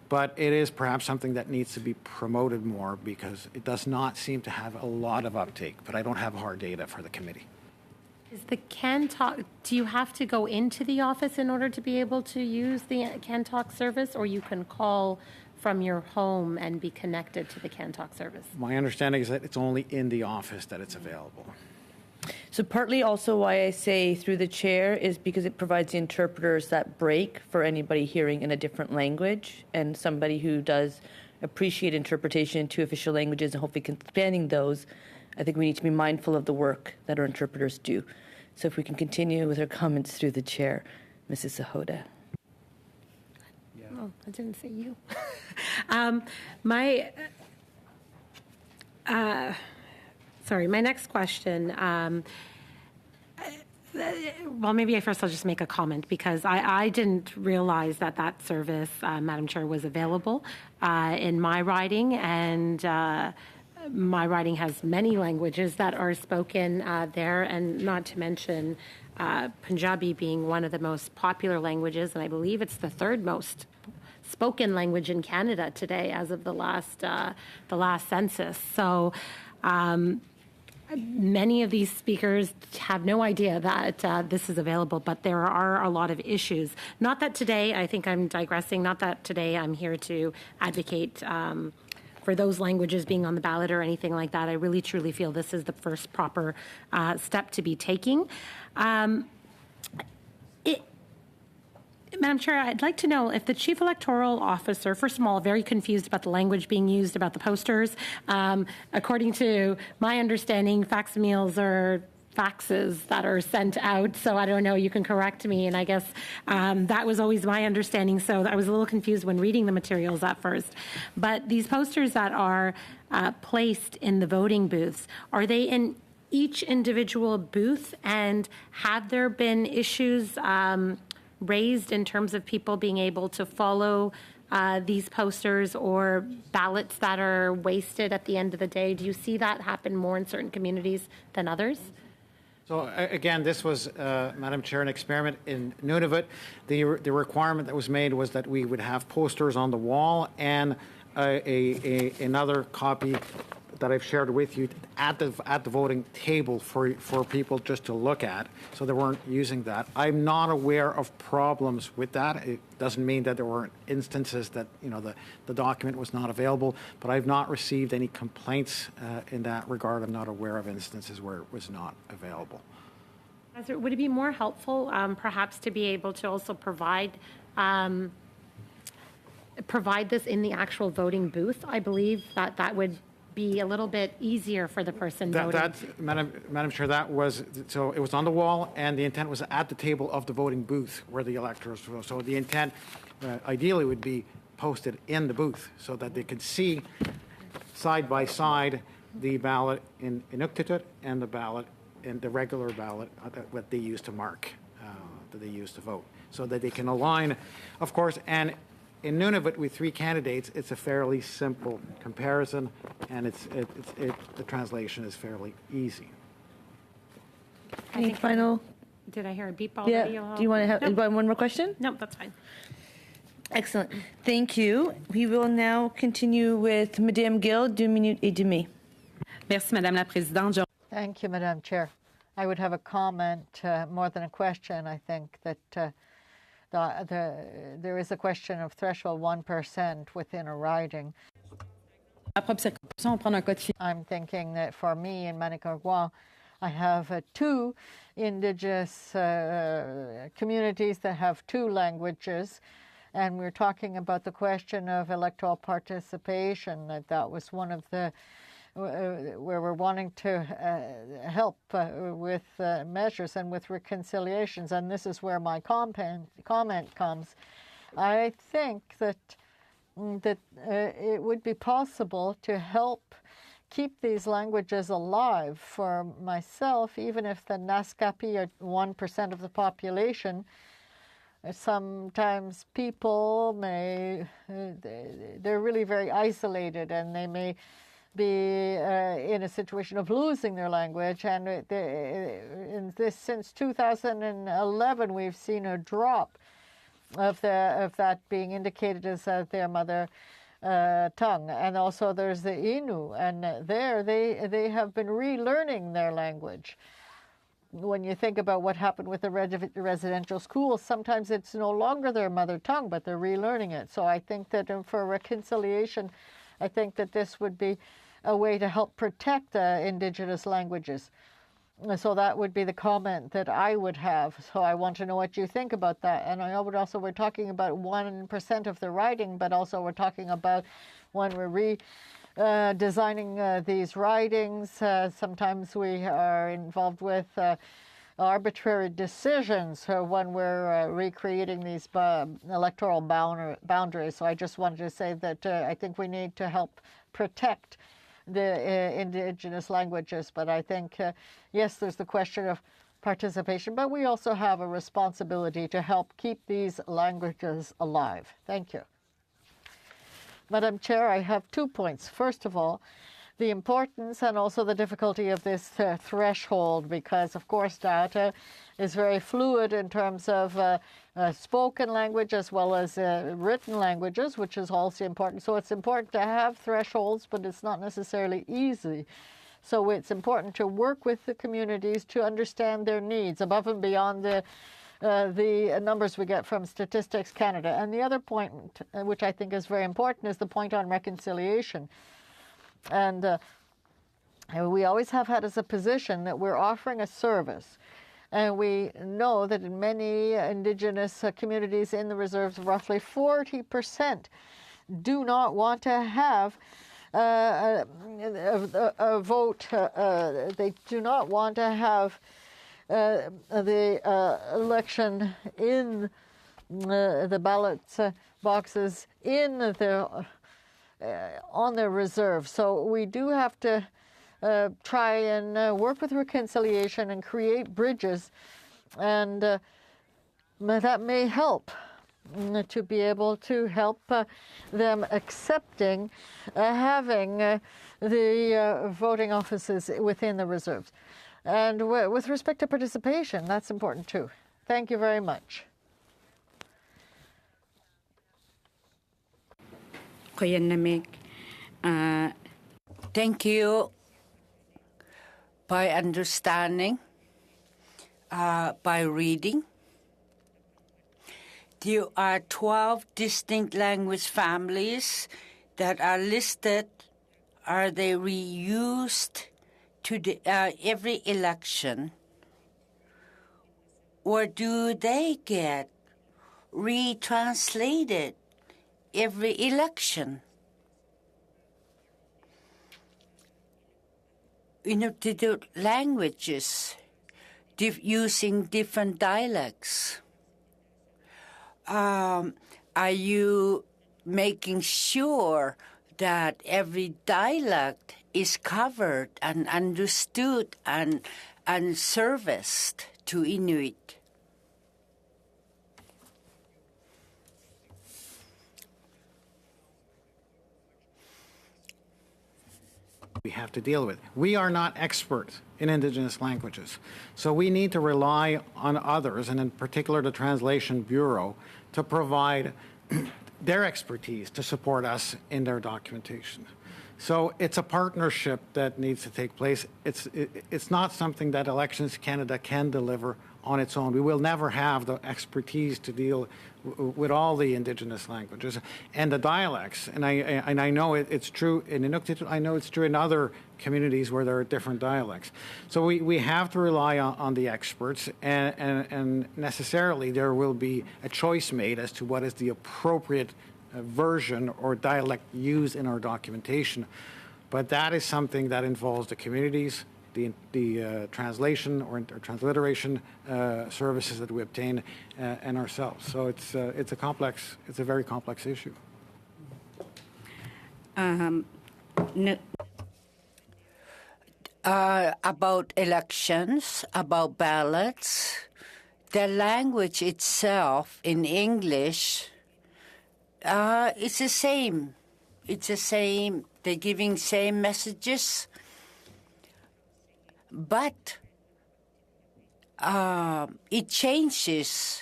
But it is perhaps something that needs to be promoted more because it does not seem to have a lot of uptake, but I don't have hard data for the committee. Is the CanTalk, do you have to go into the office in order to be able to use the CanTalk service, or you can call from your home and be connected to the CanTalk service? My understanding is that it's only in the office that it's available. So partly also why I say through the chair is because it provides the interpreters that break for anybody hearing in a different language, and somebody who does appreciate interpretation in two official languages and hopefully expanding those. I think we need to be mindful of the work that our interpreters do. So if we can continue with our comments through the chair, Mrs. Sahota. Oh, I didn't say you. My next question. Well, maybe first I'll just make a comment because I didn't realize that service, Madam Chair, was available in my riding, and my riding has many languages that are spoken there, and not to mention Punjabi being one of the most popular languages, and I believe it's the third most spoken language in Canada today as of the last census. So many of these speakers have no idea that this is available, but there are a lot of issues. Not that today, I think I'm digressing, not that today I'm here to advocate for those languages being on the ballot or anything like that. I really truly feel this is the first proper step to be taking. Madam Chair, I'd like to know if the Chief Electoral Officer, first of all, very confused about the language being used about the posters. According to my understanding, facsimiles are faxes that are sent out, so I don't know, you can correct me, and I guess that was always my understanding, so I was a little confused when reading the materials at first. But these posters that are placed in the voting booths, are they in each individual booth, and have there been issues raised in terms of people being able to follow these posters or ballots that are wasted at the end of the day? Do you see that happen more in certain communities than others? So again, this was, Madam Chair, an experiment in Nunavut. The requirement that was made was that we would have posters on the wall and another copy that I've shared with you at the voting table for people just to look at. So they weren't using that. I'm not aware of problems with that. It doesn't mean that there weren't instances that the document was not available, but I've not received any complaints in that regard. I'm not aware of instances where it was not available. Would it be more helpful, perhaps, to be able to also provide this in the actual voting booth? I believe that would be a little bit easier for the person voting. Madam Chair, that was, so it was on the wall, and the intent was at the table of the voting booth where the electors were. So the intent ideally would be posted in the booth so that they could see side by side the ballot in Inuktitut and the ballot in the regular ballot that they use to mark, that they use to vote, so that they can align, of course. And in Nunavut, with 3 candidates, it's a fairly simple comparison, and the translation is fairly easy. Any final? Did I hear a beep already? Yeah. Do you want to have one more question? No, that's fine. Excellent. Thank you. We will now continue with Madame Gill, 2 minutes et demie. Merci, Madame la Présidente. Thank you, Madam Chair. I would have a comment more than a question. I think that there is a question of threshold 1% within a riding. I'm thinking that for me in Manicouagan, I have 2 Indigenous communities that have 2 languages, and we're talking about the question of electoral participation. That was one of the where we're wanting to help with measures and with reconciliations, and this is where my comment comes. I think that it would be possible to help keep these languages alive for myself, even if the Naskapi are 1% of the population. Sometimes people they're really very isolated, and they may be in a situation of losing their language. And since 2011, we've seen a drop of that being indicated as their mother tongue. And also there's the Innu, and they have been relearning their language. When you think about what happened with the residential schools, sometimes it's no longer their mother tongue, but they're relearning it. So I think that for reconciliation, I think that this would be a way to help protect Indigenous languages. So that would be the comment that I would have. So I want to know what you think about that. And I know we're talking about 1% of the riding, but also we're talking about when we're designing these ridings. Sometimes we are involved with arbitrary decisions when we're recreating these electoral boundaries. So I just wanted to say that I think we need to help protect the Indigenous languages. But I think, yes, there's the question of participation, but we also have a responsibility to help keep these languages alive. Thank you. Madam Chair, I have 2 points. First of all, the importance and also the difficulty of this threshold, because, of course, data is very fluid in terms of spoken language as well as written languages, which is also important. So it's important to have thresholds, but it's not necessarily easy. So it's important to work with the communities to understand their needs above and beyond the numbers we get from Statistics Canada. And the other point, which I think is very important, is the point on reconciliation. And we always have had as a position that we're offering a service. And we know that in many Indigenous communities in the reserves, roughly 40% do not want to have a vote. They do not want to have the election in the ballot boxes in the on their reserve. So we do have to try and work with reconciliation and create bridges, and that may help to be able to help them accepting having the voting offices within the reserves. And with respect to participation, that's important too. Thank you very much. Thank you. By understanding, by reading, there are 12 distinct language families that are listed. Are they reused to every election, or do they get retranslated every election? The languages using different dialects. Are you making sure that every dialect is covered and understood and serviced to Inuit? We have to deal with. We are not experts in Indigenous languages, so we need to rely on others, and in particular the Translation Bureau, to provide their expertise to support us in their documentation. So it's a partnership that needs to take place. It's not something that Elections Canada can deliver on its own. We will never have the expertise to deal with all the Indigenous languages and the dialects. And I know it's true in Inuktitut. I know it's true in other communities where there are different dialects. So we have to rely on the experts, and necessarily there will be a choice made as to what is the appropriate version or dialect used in our documentation. But that is something that involves the communities, the translation or transliteration services that we obtain, and ourselves. So it's a very complex issue. About elections, about ballots, the language itself in English, it's the same. It's the same. They're giving same messages. But it changes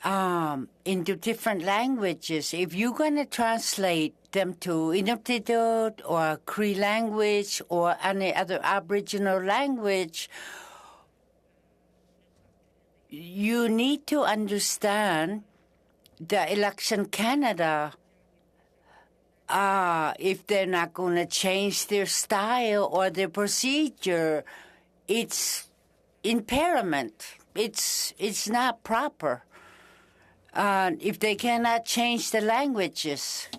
into different languages. If you're going to translate them to Inuktitut or Cree language or any other Aboriginal language, you need to understand the Election Canada, if they're not going to change their style or their procedure, it's impairment. It's not proper. If they cannot change the languages,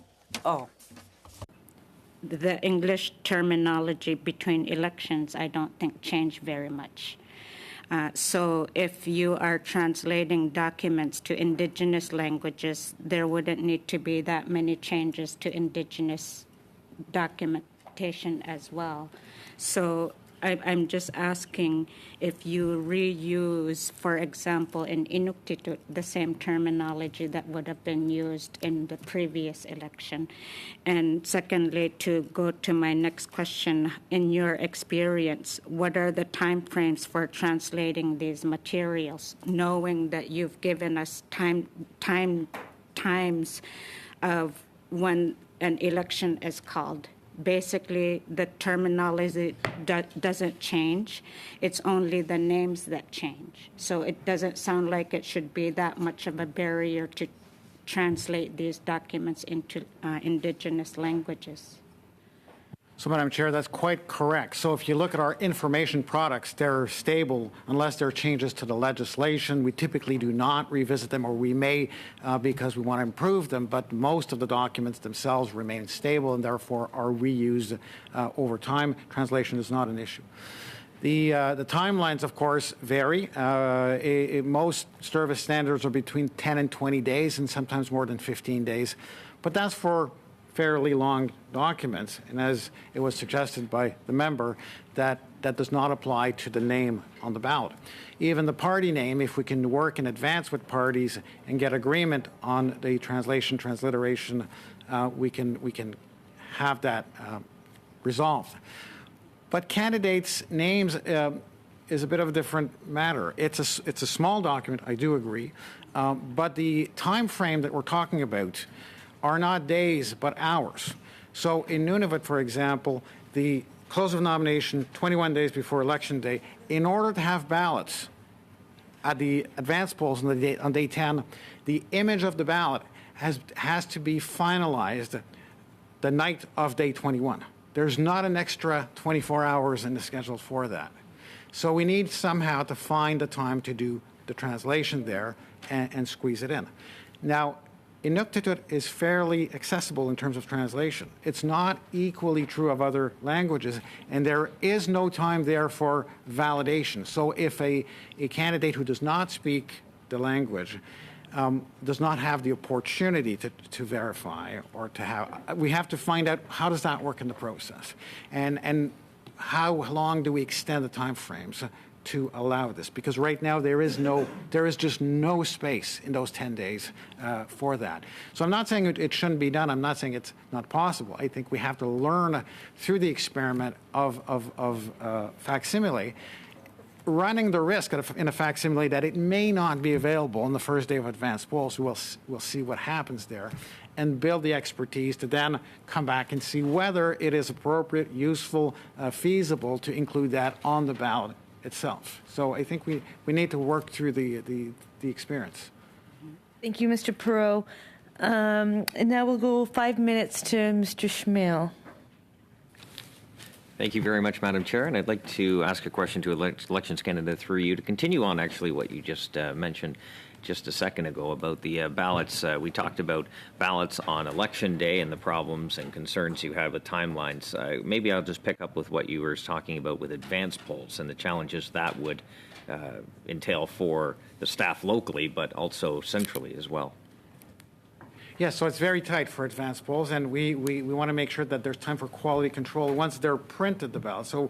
the English terminology between elections, I don't think changed very much. So if you are translating documents to Indigenous languages, there wouldn't need to be that many changes to Indigenous documentation as well. So I'm just asking if you reuse, for example, in Inuktitut, the same terminology that would have been used in the previous election. And secondly, to go to my next question, in your experience, what are the timeframes for translating these materials, knowing that you've given us times of when an election is called? Basically, the terminology doesn't change. It's only the names that change. So it doesn't sound like it should be that much of a barrier to translate these documents into Indigenous languages. So, Madam Chair, that's quite correct. So if you look at our information products, they're stable unless there are changes to the legislation. We typically do not revisit them, or we may because we want to improve them, but most of the documents themselves remain stable and therefore are reused over time. Translation is not an issue. The timelines, of course, vary. Most service standards are between 10 and 20 days and sometimes more than 15 days, but that's for fairly long documents, and as it was suggested by the member, that does not apply to the name on the ballot. Even the party name, if we can work in advance with parties and get agreement on the transliteration, we can have that resolved. But candidates' names is a bit of a different matter. It's a small document, I do agree, but the time frame that we're talking about are not days, but hours. So in Nunavut, for example, the close of nomination 21 days before Election Day, in order to have ballots at the advance polls on day 10, the image of the ballot has to be finalized the night of day 21. There's not an extra 24 hours in the schedule for that. So we need somehow to find the time to do the translation there and squeeze it in. Now, Inuktitut is fairly accessible in terms of translation. It's not equally true of other languages, and there is no time there for validation. So if a candidate who does not speak the language does not have the opportunity to verify or to have, we have to find out how does that work in the process, and how long do we extend the time frames to allow this, because right now there is just no space in those 10 days for that. So I'm not saying it shouldn't be done. I'm not saying it's not possible. I think we have to learn through the experiment of facsimile running the risk in a facsimile that it may not be available on the first day of advanced polls. We'll see what happens there and build the expertise to then come back and see whether it is appropriate, useful, feasible to include that on the ballot itself. So I think we need to work through the experience. Thank you, Mr. Perot. And now we'll go 5 minutes to Mr. Schmiel. Thank you very much, Madam Chair. And I'd like to ask a question to Elections Canada through you to continue on actually what you just mentioned just a second ago about the ballots. We talked about ballots on election day and the problems and concerns you have with timelines. Maybe I'll just pick up with what you were talking about with advanced polls and the challenges that would entail for the staff locally, but also centrally as well. Yes, so it's very tight for advanced polls, and we want to make sure that there's time for quality control once they're printed, the ballot. So,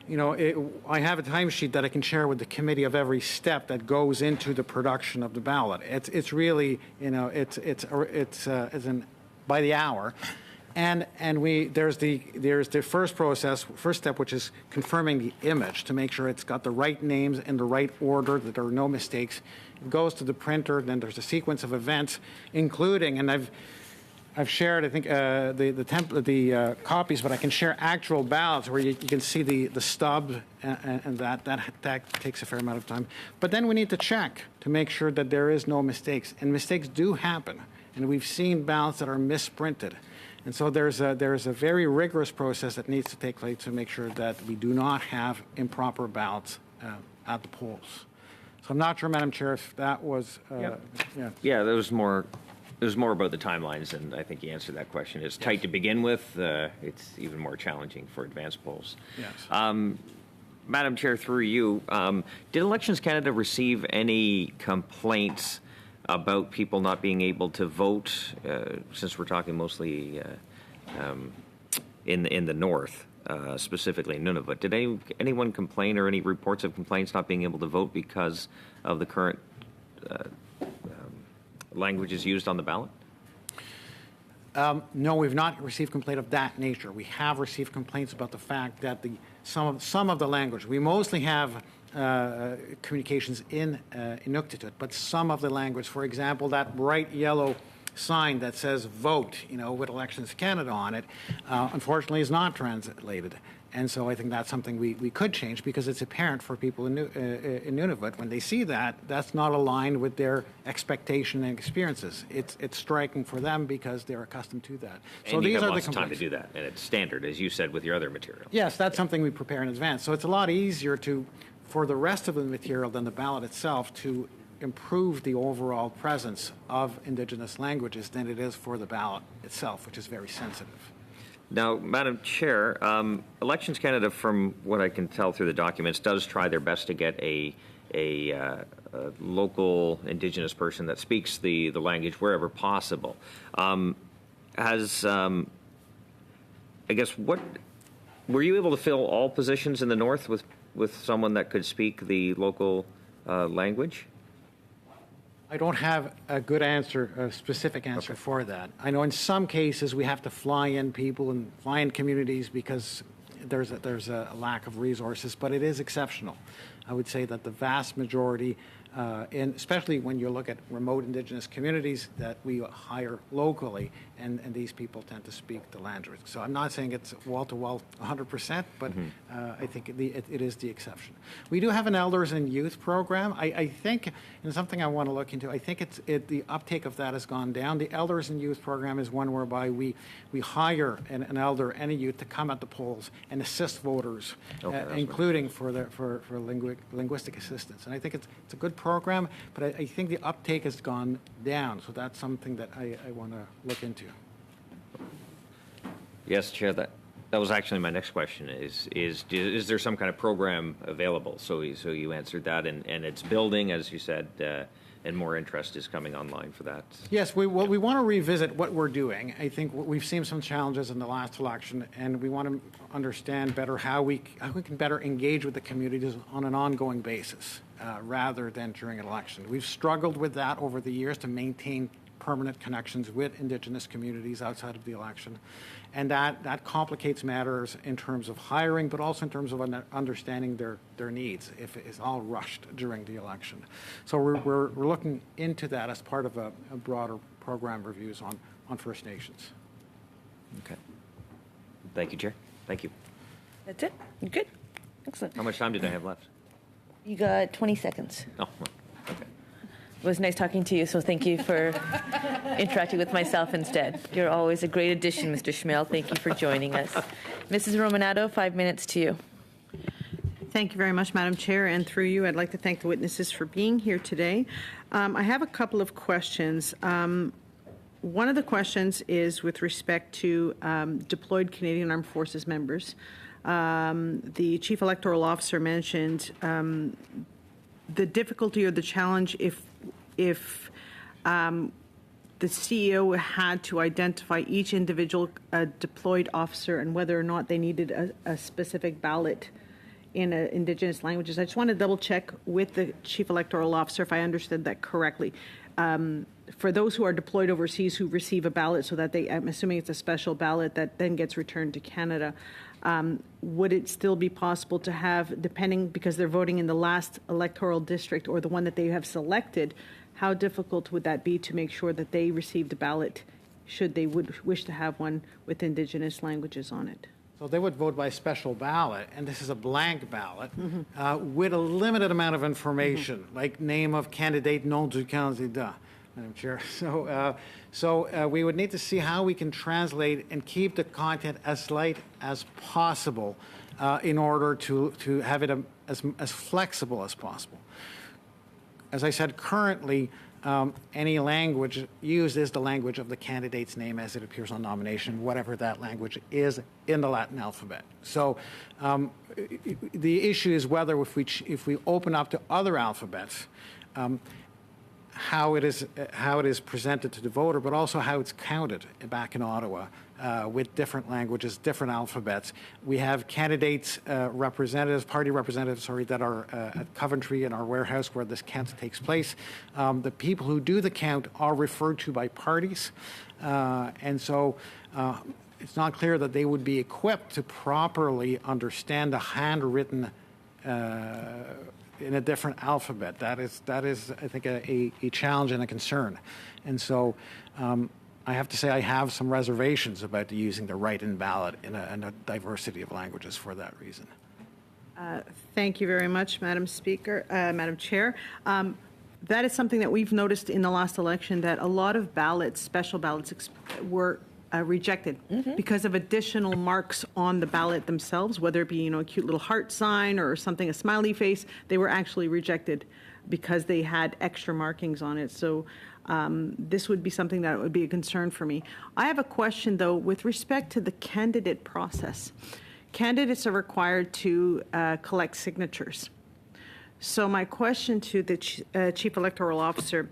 I have a timesheet that I can share with the committee of every step that goes into the production of the ballot. It's really, it's by the hour. And there's the first step, which is confirming the image to make sure it's got the right names in the right order, that there are no mistakes. It goes to the printer. Then there's a sequence of events, including, and I've shared, I think, the copies, but I can share actual ballots where you can see the stub, and that takes a fair amount of time. But then we need to check to make sure that there is no mistakes, and mistakes do happen, and we've seen ballots that are misprinted. And so there's a very rigorous process that needs to take place to make sure that we do not have improper ballots at the polls. So I'm not sure, Madam Chair, if that was. Yeah, there was more. It was more about the timelines, and I think you answered that question. It's tight to begin with. It's even more challenging for advanced polls. Yes. Madam Chair, through you, did Elections Canada receive any complaints about people not being able to vote, since we're talking mostly in the north, specifically in Nunavut? Did anyone complain or any reports of complaints not being able to vote because of the current languages used on the ballot? No, we've not received complaint of that nature. We have received complaints about the fact that some of the language, we mostly have communications in Inuktitut, but some of the language, for example, that bright yellow sign that says vote, with Elections Canada on it, unfortunately is not translated. And so I think that's something we could change, because it's apparent for people in Nunavut when they see that that's not aligned with their expectation and experiences. It's striking for them because they're accustomed to that. So and these you have are lots the of time to do that, and it's standard, as you said, with your other material. Yes, that's something we prepare in advance. So it's a lot easier for the rest of the material than the ballot itself to improve the overall presence of Indigenous languages than it is for the ballot itself, which is very sensitive. Now, Madam Chair, Elections Canada, from what I can tell through the documents, does try their best to get a local Indigenous person that speaks the language wherever possible. I guess, were you able to fill all positions in the north with someone that could speak the local language? I don't have a good answer, a specific answer for that. I know in some cases we have to fly in people and fly in communities because there's a lack of resources, but it is exceptional. I would say that the vast majority, especially when you look at remote Indigenous communities that we hire locally, and these people tend to speak the language. So I'm not saying it's wall-to-wall 100%, but I think it is the exception. We do have an elders and youth program. I think, and something I want to look into, I think the uptake of that has gone down. The elders and youth program is one whereby we hire an elder and a youth to come at the polls and assist voters, including for linguistic assistance. And I think it's a good program, but I think the uptake has gone down. So that's something that I want to look into. Yes, Chair. That was actually my next question. Is there some kind of program available? So you answered that, and it's building, as you said, and more interest is coming online for that. Yes, we want to revisit what we're doing. I think we've seen some challenges in the last election, and we want to understand better how we can better engage with the communities on an ongoing basis rather than during an election. We've struggled with that over the years to maintain permanent connections with Indigenous communities outside of the election. And that complicates matters in terms of hiring, but also in terms of understanding their needs if it's all rushed during the election. So we're looking into that as part of a broader program reviews on First Nations. Okay. Thank you, Chair. Thank you. That's it? You're good? Excellent. How much time did I have left? You got 20 seconds. Oh, well, okay. It was nice talking to you, so thank you for interacting with myself instead. You're always a great addition, Mr. Schmale. Thank you for joining us. Mrs. Romanato, 5 minutes to you. Thank you very much, Madam Chair, and through you, I'd like to thank the witnesses for being here today. I have a couple of questions. One of the questions is with respect to deployed Canadian Armed Forces members. The Chief Electoral Officer mentioned the difficulty or the challenge if the CEO had to identify each individual deployed officer and whether or not they needed a specific ballot in Indigenous languages. I just want to double check with the Chief Electoral Officer if I understood that correctly. For those who are deployed overseas who receive a ballot so that I'm assuming it's a special ballot that then gets returned to Canada, would it still be possible to have, depending, because they're voting in the last electoral district or the one that they have selected, how difficult would that be to make sure that they received a ballot should they wish to have one with Indigenous languages on it? So they would vote by special ballot, and this is a blank ballot with a limited amount of information, like name of candidate, nom du candidat, Madam Chair. So we would need to see how we can translate and keep the content as light as possible in order to have it as flexible as possible. As I said, currently, any language used is the language of the candidate's name as it appears on nomination, whatever that language is in the Latin alphabet. So the issue is whether if we open up to other alphabets, how it is presented to the voter, but also how it's counted back in Ottawa with different languages, different alphabets. We have candidates, party representatives, that are at Coventry in our warehouse where this count takes place. The people who do the count are referred to by parties, and so it's not clear that they would be equipped to properly understand the handwritten in a different alphabet. That is, I think, a challenge and a concern. And so I have to say I have some reservations about using the write-in ballot in a diversity of languages for that reason. Thank you very much, Madam Speaker, Madam Chair. That is something that we've noticed in the last election, that a lot of ballots, special ballots, were rejected because of additional marks on the ballot themselves, whether it be a cute little heart sign or something, a smiley face. They were actually rejected because they had extra markings on it. So this would be something that would be a concern for me. I have a question, though, with respect to the candidate process. Candidates are required to collect signatures. So my question to the Chief Electoral Officer,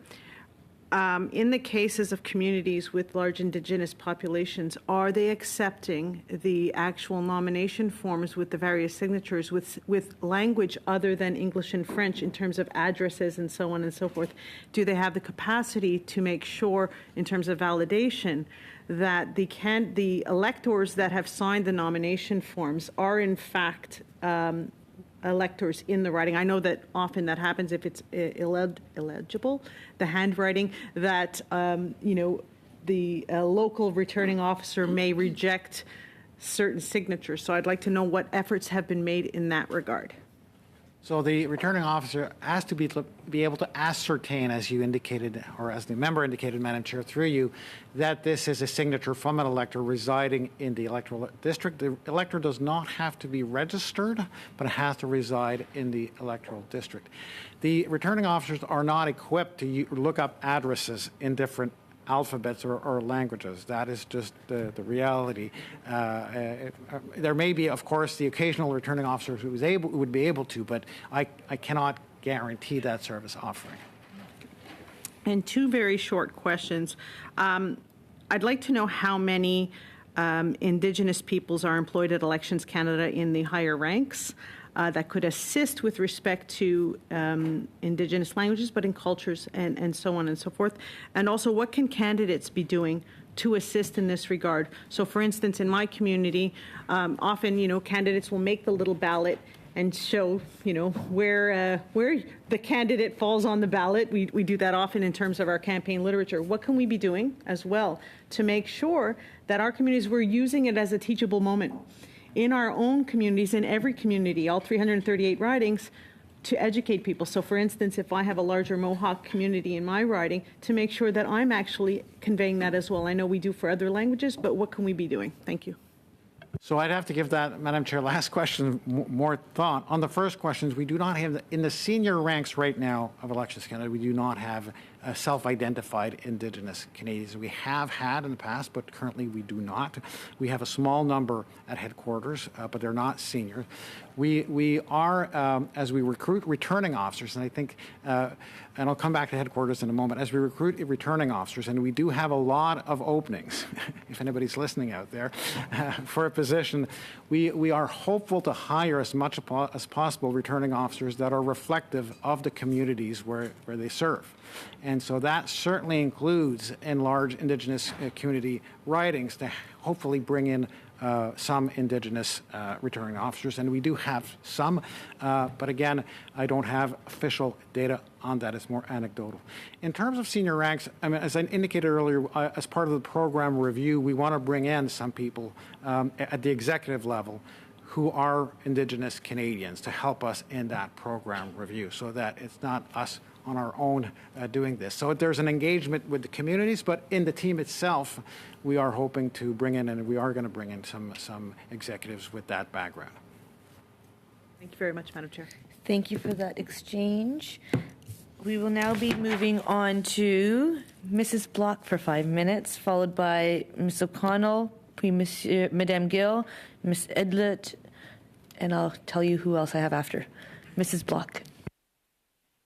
in the cases of communities with large Indigenous populations, are they accepting the actual nomination forms with the various signatures with language other than English and French in terms of addresses and so on and so forth? Do they have the capacity to make sure, in terms of validation, that the electors that have signed the nomination forms are in fact electors in the writing? I know that often that happens if it's illegible, the handwriting, that the local returning officer may reject certain signatures. So I'd like to know what efforts have been made in that regard. So the returning officer has to be able to ascertain, as you indicated, or as the member indicated, Madam Chair, through you, that this is a signature from an elector residing in the electoral district. The elector does not have to be registered, but it has to reside in the electoral district. The returning officers are not equipped to look up addresses in different alphabets or languages. That is just the reality. There may be, of course, the occasional returning officer who would be able to, but I cannot guarantee that service offering. And two very short questions. I'd like to know how many Indigenous peoples are employed at Elections Canada in the higher ranks. that could assist with respect to Indigenous languages, but in cultures and so on and so forth? And also, what can candidates be doing to assist in this regard? So, for instance, in my community, often, candidates will make the little ballot and show, where the candidate falls on the ballot. We do that often in terms of our campaign literature. What can we be doing as well to make sure that our communities, we're using it as a teachable moment in our own communities, in every community, all 338 ridings, to educate people? So, for instance, if I have a larger Mohawk community in my riding, to make sure that I'm actually conveying that as well. I know we do for other languages, but what can we be doing? Thank you. So I'd have to give that, Madam Chair, last question more thought. On the first questions, we do not have, in the senior ranks right now of Elections Canada, we do not have self-identified Indigenous Canadians. We have had in the past, but currently we do not. We have a small number at headquarters, but they're not senior. We are, as we recruit returning officers, and I think, and I'll come back to headquarters in a moment, as we recruit returning officers, and we do have a lot of openings, if anybody's listening out there, for a position, we are hopeful to hire as much as possible returning officers that are reflective of the communities where they serve. And so that certainly includes in large Indigenous community ridings to hopefully bring in some Indigenous returning officers, and we do have some, but again, I don't have official data on that. It's more anecdotal. In terms of senior ranks, I mean, as I indicated earlier, as part of the program review, we want to bring in some people at the executive level who are Indigenous Canadians to help us in that program review, so that it's not us on our own doing this. So there's an engagement with the communities, but in the team itself, we are hoping to bring in, and we are going to bring in some executives with that background. Thank you very much, Madam Chair. Thank you for that exchange. We will now be moving on to Mrs. Block for 5 minutes, followed by Ms. O'Connell, puis Madame Gill, Ms. Edlett, and I'll tell you who else I have after. Mrs. Block.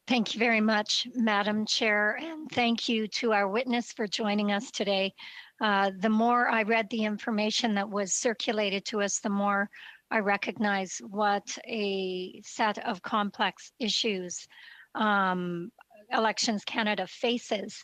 Thank you very much, Madam Chair, and thank you to our witness for joining us today. The more I read the information that was circulated to us, the more I recognize what a set of complex issues Elections Canada faces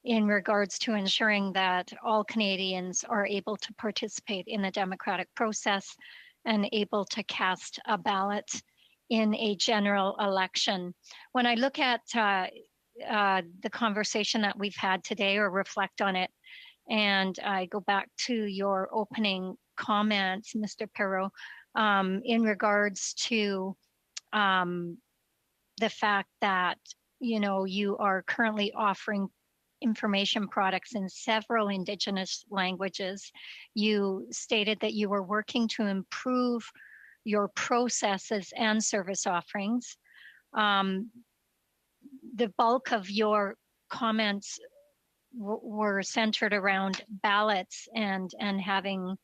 in regards to ensuring that all Canadians are able to participate in the democratic process and able to cast a ballot in a general election. When I look at the conversation that we've had today, or reflect on it, and I go back to your opening comments, Mr. Perot, in regards to the fact that, you are currently offering information products in several Indigenous languages. You stated that you were working to improve your processes and service offerings. The bulk of your comments were centered around ballots and having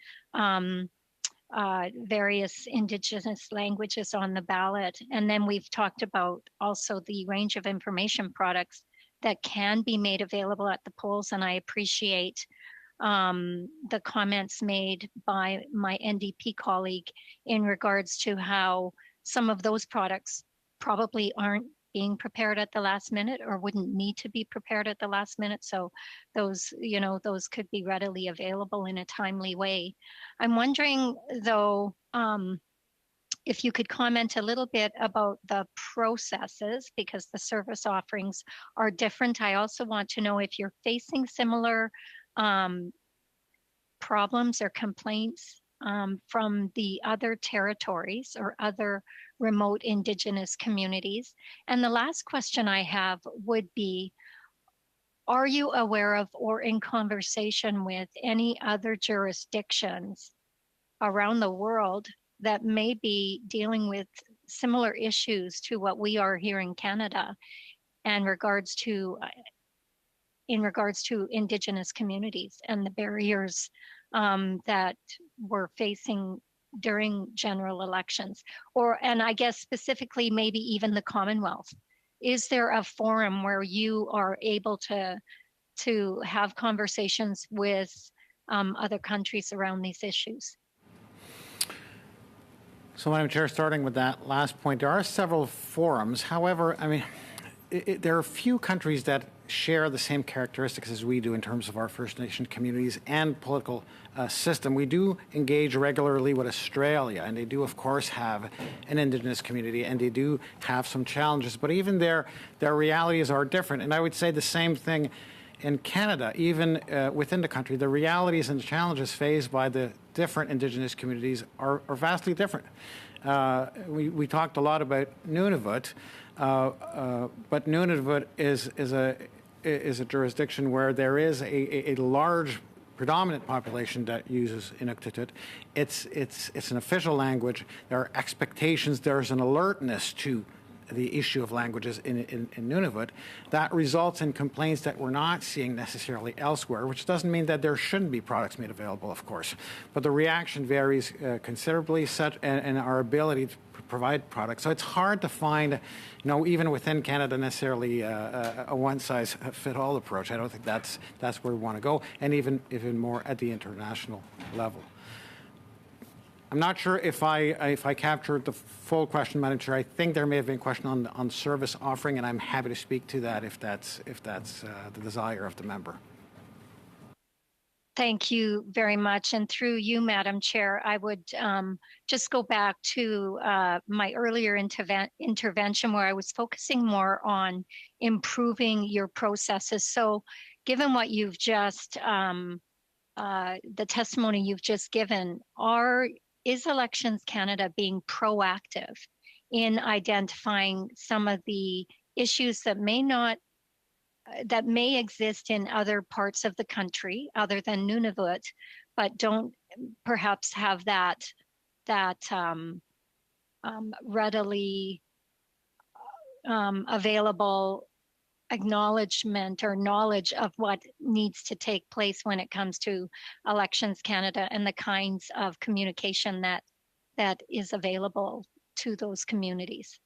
various Indigenous languages on the ballot. And then we've talked about also the range of information products that can be made available at the polls. And I appreciate the comments made by my NDP colleague in regards to how some of those products probably aren't being prepared at the last minute or wouldn't need to be prepared at the last minute. So those, those could be readily available in a timely way. I'm wondering though, if you could comment a little bit about the processes, because the service offerings are different. I also want to know if you're facing similar problems or complaints from the other territories or other remote Indigenous communities. And the last question I have would be, are you aware of or in conversation with any other jurisdictions around the world that may be dealing with similar issues to what we are here in Canada and in regards to Indigenous communities and the barriers that we're facing during general elections, and I guess specifically maybe even the Commonwealth? Is there a forum where you are able to have conversations with other countries around these issues? So, Madam Chair, starting with that last point, there are several forums. However, I mean, there are few countries that share the same characteristics as we do in terms of our First Nation communities and political system. We do engage regularly with Australia, and they do, of course, have an Indigenous community, and they do have some challenges. But even their realities are different. And I would say the same thing in Canada, even within the country. The realities and the challenges faced by the different Indigenous communities are vastly different. We talked a lot about Nunavut, but Nunavut is a jurisdiction where there is a large predominant population that uses Inuktitut. It's an official language. There are expectations. There's an alertness to the issue of languages in Nunavut. That results in complaints that we're not seeing necessarily elsewhere, which doesn't mean that there shouldn't be products made available, of course. But the reaction varies considerably, and our ability to provide products. So it's hard to find, even within Canada, necessarily a one-size-fit-all approach. I don't think that's where we want to go, and even more at the international level. I'm not sure if I captured the full question, Madam Chair. I think there may have been a question on service offering, and I'm happy to speak to that if that's the desire of the member. Thank you very much. And through you, Madam Chair, I would just go back to my earlier intervention where I was focusing more on improving your processes. So given what you've just, the testimony you've just given, is Elections Canada being proactive in identifying some of the issues that may exist in other parts of the country other than Nunavut, but don't perhaps have that readily available acknowledgement or knowledge of what needs to take place when it comes to Elections Canada and the kinds of communication that is available to those communities?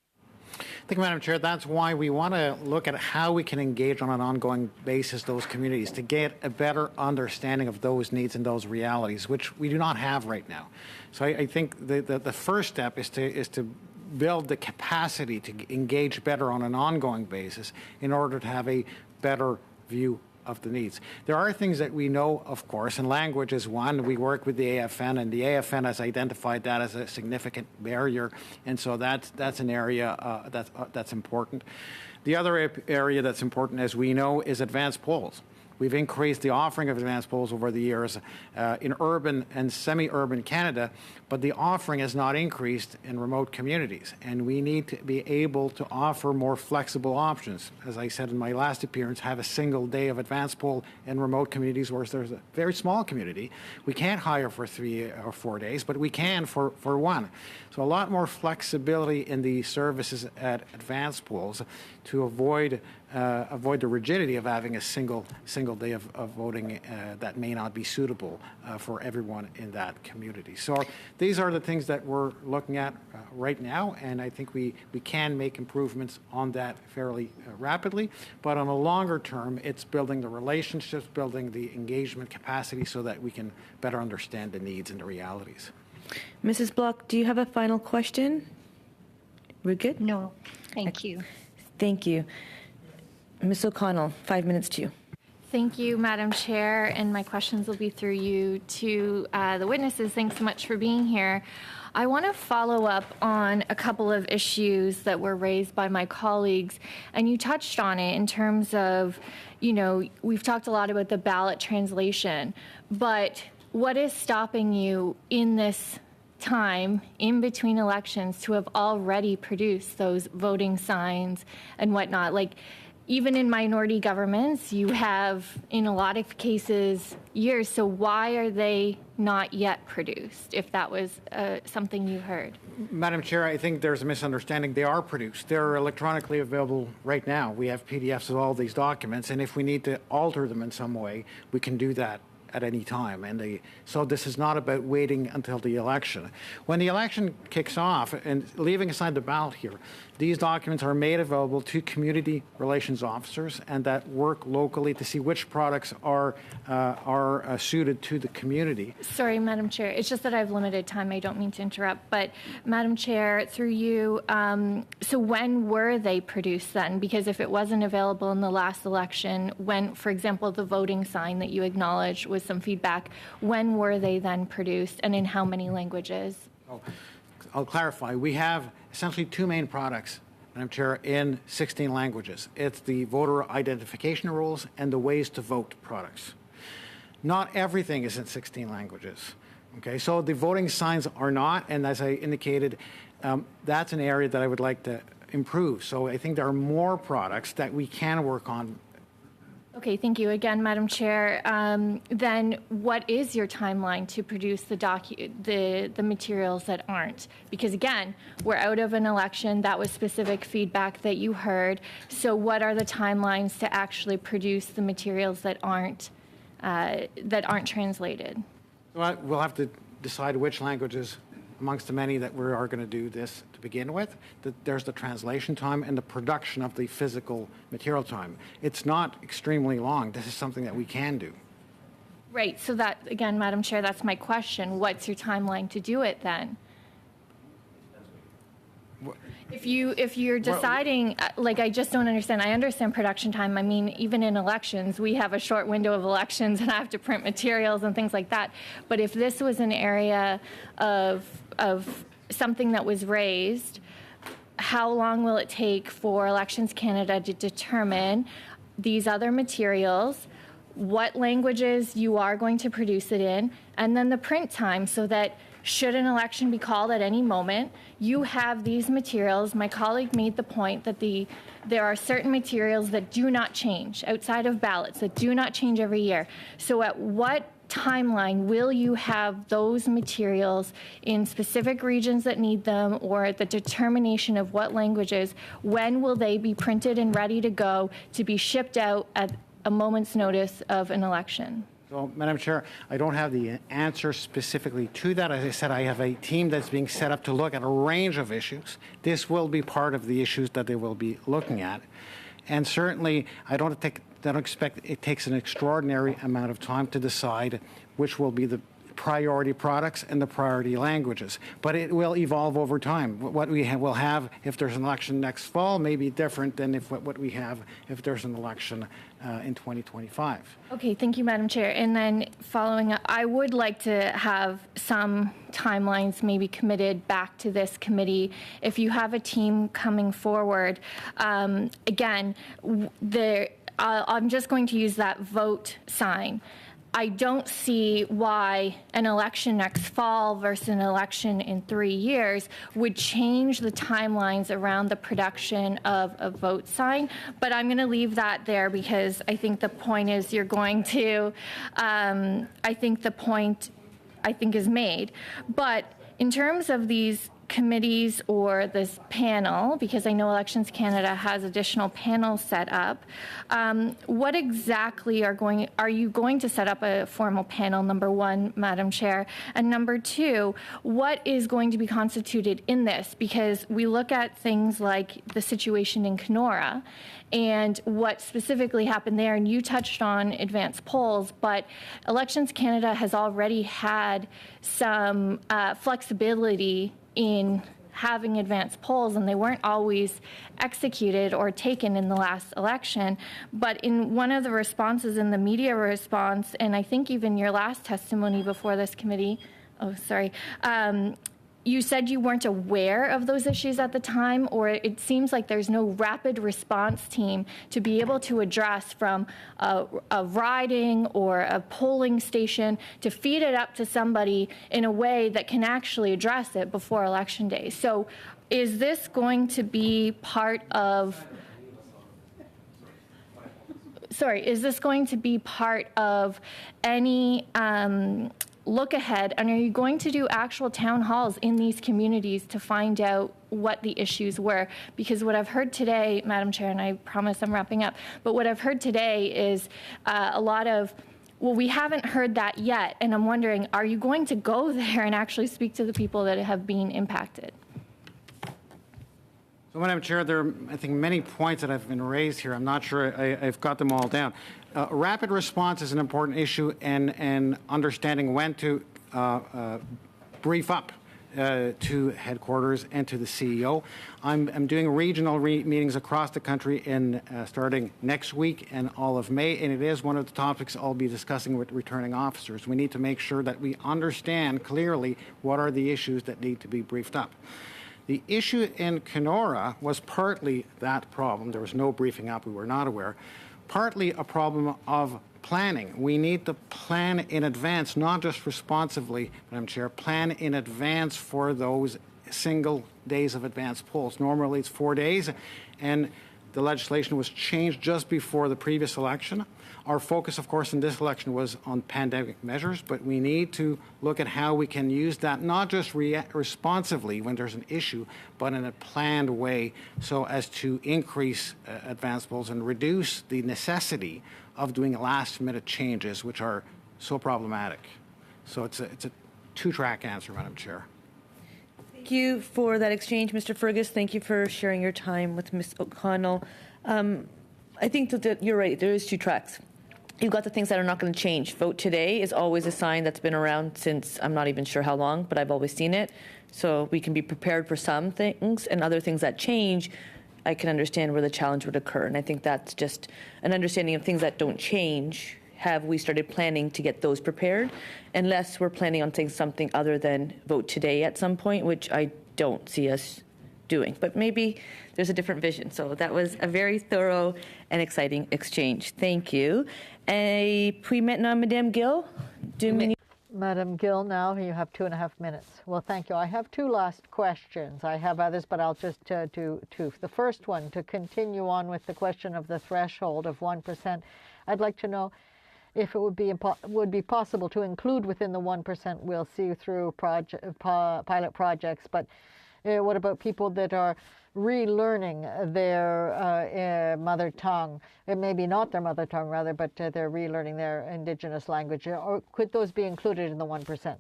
I think, Madam Chair, that's why we want to look at how we can engage on an ongoing basis those communities to get a better understanding of those needs and those realities, which we do not have right now. So I think the first step is to build the capacity to engage better on an ongoing basis in order to have a better view of the needs. There are things that we know, of course, and language is one. We work with the AFN, and the AFN has identified that as a significant barrier, and so that's an area that's important. The other area that's important, as we know, is advanced polls. We've increased the offering of advanced polls over the years in urban and semi-urban Canada, but the offering has not increased in remote communities, and we need to be able to offer more flexible options. As I said in my last appearance, have a single day of advanced poll in remote communities where there's a very small community. We can't hire for 3 or 4 days, but we can for one. So a lot more flexibility in the services at advanced polls to avoid the rigidity of having a single day of voting that may not be suitable for everyone in that community. So these are the things that we're looking at right now, and I think we can make improvements on that fairly rapidly. But on a longer term, it's building the relationships, building the engagement capacity so that we can better understand the needs and the realities. Mrs. Block, do you have a final question? We're good? No, thank you. Thank you. Ms. O'Connell, 5 minutes to you. Thank you, Madam Chair, and my questions will be through you to the witnesses. Thanks so much for being here. I want to follow up on a couple of issues that were raised by my colleagues, and you touched on it in terms of, we've talked a lot about the ballot translation, but what is stopping you in this time in between elections to have already produced those voting signs and whatnot? Even in minority governments, you have, in a lot of cases, years. So why are they not yet produced, if that was something you heard? Madam Chair, I think there's a misunderstanding. They are produced. They're electronically available right now. We have PDFs of all these documents, and if we need to alter them in some way, we can do that at any time. And so this is not about waiting until the election. When the election kicks off, and leaving aside the ballot here, these documents are made available to community relations officers and that work locally to see which products are suited to the community. Sorry, Madam Chair. It's just that I have limited time. I don't mean to interrupt. But, Madam Chair, through you, so when were they produced then? Because if it wasn't available in the last election, when, for example, the voting sign that you acknowledged with some feedback, when were they then produced and in how many languages? Oh, I'll clarify. We have essentially two main products, Madam Chair, in 16 languages. It's the voter identification rules and the ways to vote products. Not everything is in 16 languages. Okay, so the voting signs are not, and as I indicated, that's an area that I would like to improve. So I think there are more products that we can work on. Okay, thank you again, Madam Chair. Then what is your timeline to produce the materials that aren't? Because again, we're out of an election. That was specific feedback that you heard. So what are the timelines to actually produce the materials that aren't translated? Well, we'll have to decide which languages amongst the many that we are going to do this to begin with. There's the translation time and the production of the physical material time. It's not extremely long. This is something that we can do. Right. So that, again, Madam Chair, that's my question. What's your timeline to do it then? If you're deciding, like, I just don't understand. I understand production time. I mean, even in elections, we have a short window of elections and I have to print materials and things like that. But if this was an area of something that was raised, how long will it take for Elections Canada to determine these other materials, what languages you are going to produce it in, and then the print time so that should an election be called at any moment, you have these materials. My colleague made the point that there are certain materials that do not change outside of ballots, that do not change every year. So at what timeline will you have those materials in specific regions that need them, or the determination of what languages? When will they be printed and ready to go to be shipped out at a moment's notice of an election? So, Madam Chair, I don't have the answer specifically to that. As I said, I have a team that's being set up to look at a range of issues. This will be part of the issues that they will be looking at. And certainly, I don't expect it takes an extraordinary amount of time to decide which will be the priority products and the priority languages. But it will evolve over time. What we will have if there's an election next fall may be different than what we have if there's an election in 2025. Okay, thank you, Madam Chair. And then following up, I would like to have some timelines maybe committed back to this committee. If you have a team coming forward, again, I'm just going to use that vote sign. I don't see why an election next fall versus an election in 3 years would change the timelines around the production of a vote sign. But I'm going to leave that there because I think the point is you're going to, I think the point is made. But in terms of these committees or this panel, because I know Elections Canada has additional panels set up, what exactly are you going to set up a formal panel, number one, Madam Chair? And number two, what is going to be constituted in this? Because we look at things like the situation in Kenora and what specifically happened there, and you touched on advanced polls, but Elections Canada has already had some flexibility in having advanced polls, and they weren't always executed or taken in the last election. But in one of the responses in the media response, and I think even your last testimony before this committee, you said you weren't aware of those issues at the time, or it seems like there's no rapid response team to be able to address from a riding or a polling station to feed it up to somebody in a way that can actually address it before Election Day. So is this going to be part of any look ahead, and are you going to do actual town halls in these communities to find out what the issues were? Because what I've heard today, Madam Chair, and I promise I'm wrapping up, but what I've heard today is a lot of Well, we haven't heard that yet, and I'm wondering, are you going to go there and actually speak to the people that have been impacted? So, Madam Chair, there are, I think, many points that have been raised here. I'm not sure I've got them all down. Rapid response is an important issue, and understanding when to brief up to headquarters and to the CEO. I'm doing regional meetings across the country in starting next week and all of May, and it is one of the topics I'll be discussing with returning officers. We need to make sure that we understand clearly what are the issues that need to be briefed up. The issue in Kenora was partly that problem. There was no briefing up. We were not aware. Partly a problem of planning. We need to plan in advance, not just responsively, Madam Chair, plan in advance for those single days of advanced polls. Normally it's 4 days, and the legislation was changed just before the previous election. Our focus, of course, in this election was on pandemic measures, but we need to look at how we can use that, not just responsively when there's an issue, but in a planned way so as to increase advanced polls and reduce the necessity of doing last-minute changes, which are so problematic. So it's a two-track answer, Madam Chair. Thank you for that exchange, Mr. Fergus. Thank you for sharing your time with Ms. O'Connell. I think that you're right. There is two tracks. You've got the things that are not going to change. Vote today is always a sign that's been around since I'm not even sure how long, but I've always seen it. So we can be prepared for some things, and other things that change, I can understand where the challenge would occur. And I think that's just an understanding of things that don't change. Have we started planning to get those prepared? Unless we're planning on saying something other than vote today at some point, which I don't see us doing. But maybe there's a different vision. So that was a very thorough and exciting exchange. Thank you. Et puis maintenant, Madame Gill. Madam Gill, now you have 2.5 minutes. Well, thank you. I have two last questions. I have others, but I'll just do two. The first one, to continue on with the question of the threshold of 1%, I'd like to know if it would be possible to include within the 1%, we'll see through pilot projects, but what about people that are relearning their mother tongue? It may be not their mother tongue, rather, but they're relearning their Indigenous language. Or could those be included in the 1%?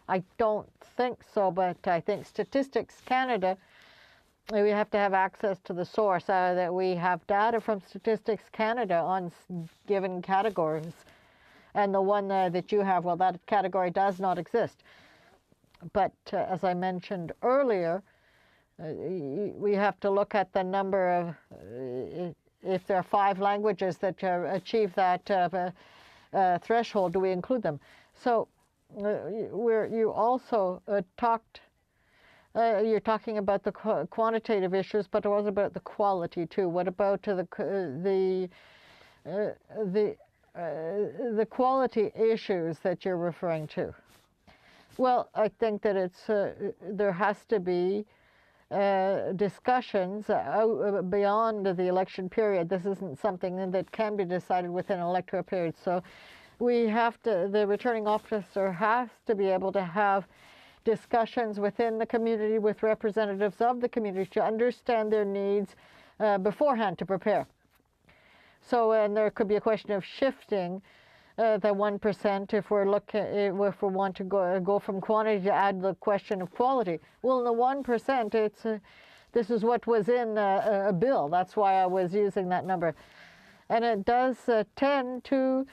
I don't think so, but I think Statistics Canada, we have to have access to the source, that we have data from Statistics Canada on given categories. And the one that you have, well, that category does not exist. But as I mentioned earlier, we have to look at the number of, if there are 5 languages that achieve that threshold, do we include them? So you also talked, you're talking about the quantitative issues, but what about the quality too? What about the quality issues that you're referring to? Well, I think that it's there has to be discussions beyond the election period. This isn't something that can be decided within an electoral period. So we have to, the returning officer has to be able to have discussions within the community with representatives of the community to understand their needs beforehand to prepare. So, and there could be a question of shifting the 1% if we're looking, if we want to go from quantity to add the question of quality. Well, in the 1%, it's this is what was in a bill. That's why I was using that number, and it does tend to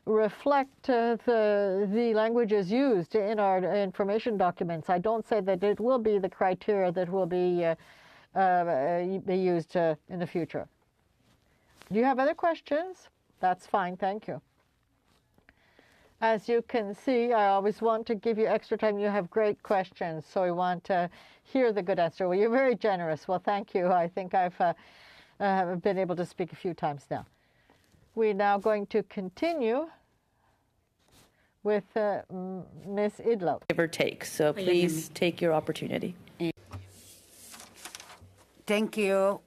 reflect the languages used in our information documents. I don't say that it will be the criteria that will be used in the future. Do you have other questions? That's fine, thank you. As you can see, I always want to give you extra time. You have great questions, so we want to hear the good answer. Well, you're very generous. Well, thank you. I think I've been able to speak a few times now. We're now going to continue with Ms. Idlo. Give or take, so please take your opportunity. Thank you.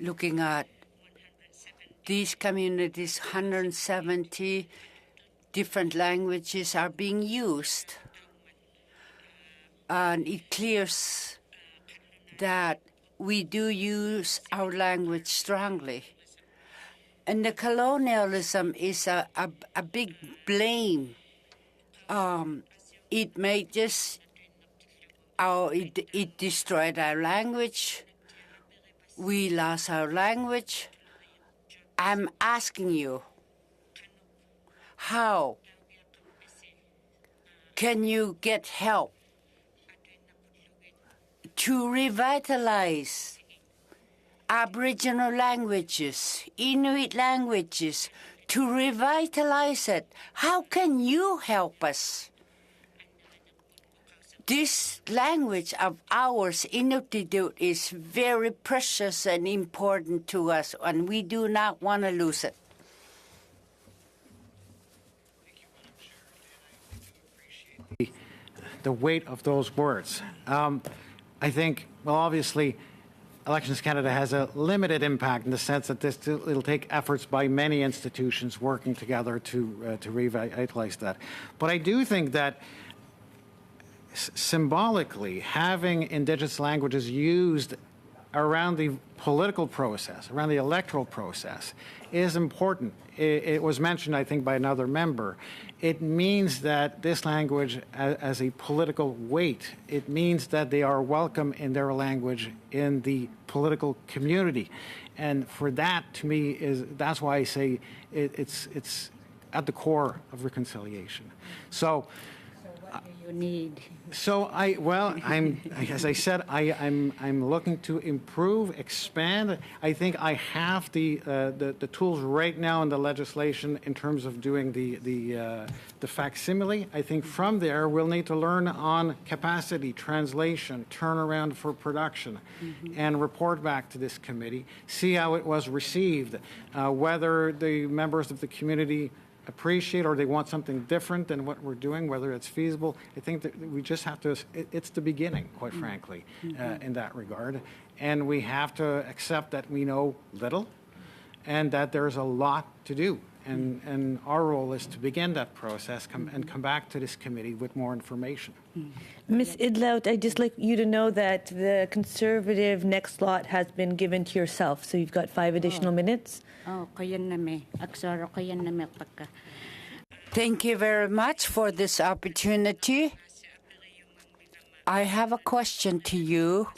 Looking at these communities, 170 different languages are being used. And it clears that we do use our language strongly. And the colonialism is a big blame. It made just it destroyed our language. We lost our language. I'm asking you, how can you get help to revitalize Aboriginal languages, Inuit languages, to revitalize it? How can you help us? This language of ours, Inuktitut, is very precious and important to us, and we do not want to lose it. The weight of those words. I think, well, obviously, Elections Canada has a limited impact in the sense that it'll take efforts by many institutions working together to revitalize that. But I do think that symbolically, having Indigenous languages used around the political process, around the electoral process, is important. It was mentioned, I think, by another member. It means that this language, as a political weight, it means that they are welcome in their language in the political community. And for that, to me, that's why I say it's at the core of reconciliation. So what do you need? So as I said, I'm looking to improve, expand. I think I have the tools right now in the legislation in terms of doing the facsimile. I think from there we'll need to learn on capacity, translation, turnaround for production, and report back to this committee. See how it was received, whether the members of the community appreciate or they want something different than what we're doing, whether it's feasible. I think that we just have to, it's the beginning, quite frankly, in that regard. And we have to accept that we know little and that there's a lot to do. And our role is to begin that process and come back to this committee with more information. Ms. Idlout, I'd just like you to know that the Conservative next slot has been given to yourself, so you've got 5 additional minutes. Thank you very much for this opportunity. I have a question to you.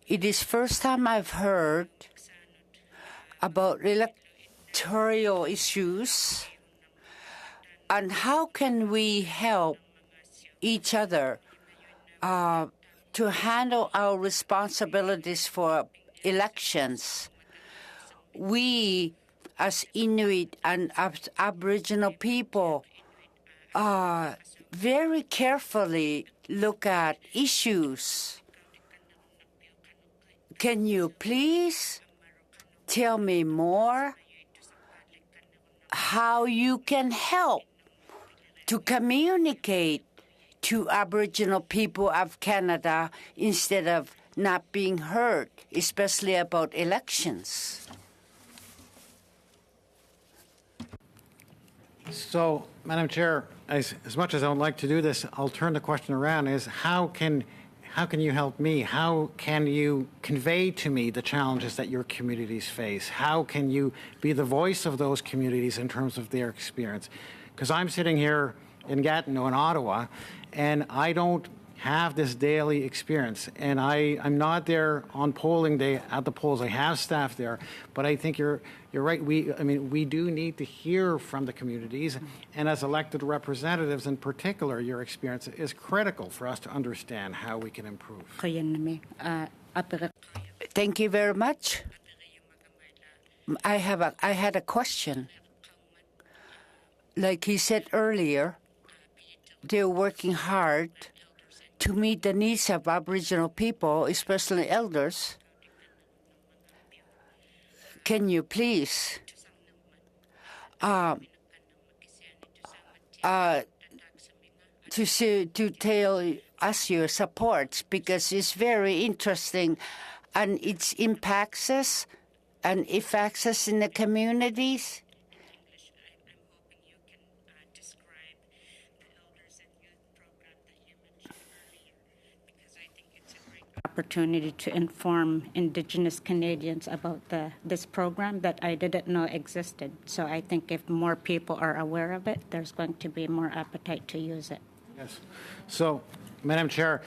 It is first time I've heard about electoral issues and how can we help each other to handle our responsibilities for elections. We, as Inuit and Aboriginal people, very carefully look at issues. Can you please tell me more how you can help to communicate to Aboriginal people of Canada instead of not being heard, especially about elections? So, Madam Chair, as much as I would like to do this, I'll turn the question around is how can you help me? How can you convey to me the challenges that your communities face? How can you be the voice of those communities in terms of their experience? Because I'm sitting here in Gatineau in Ottawa, and I don't have this daily experience. And I'm not there on polling day at the polls. I have staff there, but I think you're right. We do need to hear from the communities, and as elected representatives in particular, your experience is critical for us to understand how we can improve. Thank you very much. I had a question. Like he said earlier, they're working hard to meet the needs of Aboriginal people, especially elders. Can you please to tell us your support, because it's very interesting and it impacts us and affects us in the communities. opportunity to inform Indigenous Canadians about this program that I didn't know existed. So I think if more people are aware of it, there's going to be more appetite to use it. Yes. So, Madam Chair,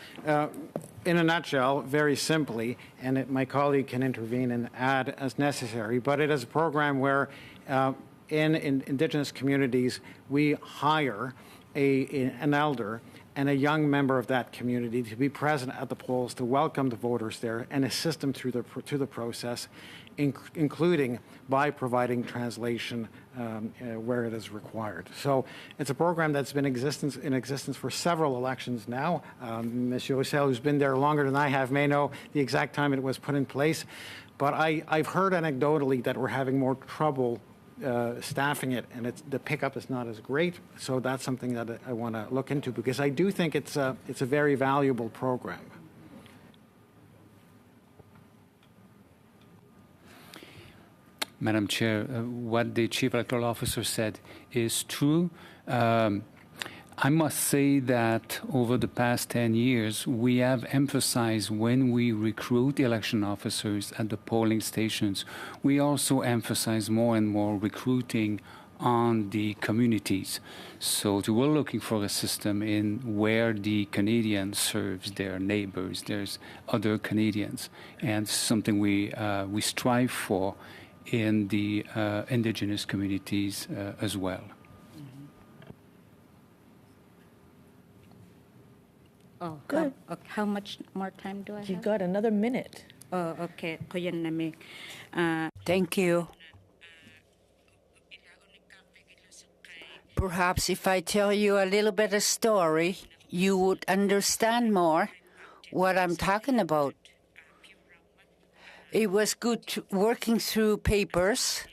in a nutshell, very simply, and my colleague can intervene and add as necessary, but it is a program where in Indigenous communities, we hire an elder and a young member of that community to be present at the polls, to welcome the voters there and assist them through the process, including by providing translation where it is required. So it's a program that's been in existence for several elections now. Monsieur Roussel, who's been there longer than I have, may know the exact time it was put in place. But I've heard anecdotally that we're having more trouble staffing it, and the pickup is not as great. So that's something that I want to look into, because I do think it's a very valuable program. Madam Chair, what the Chief Electoral Officer said is true. I must say that over the past 10 years, we have emphasized when we recruit election officers at the polling stations, we also emphasize more and more recruiting on the communities. So we're looking for a system in where the Canadian serves their neighbors, there's other Canadians, and something we strive for in the Indigenous communities as well. Oh, good. How much more time do I have? You got another minute. Oh, okay. Thank you. Perhaps if I tell you a little bit of story, you would understand more what I'm talking about. It was good working through papers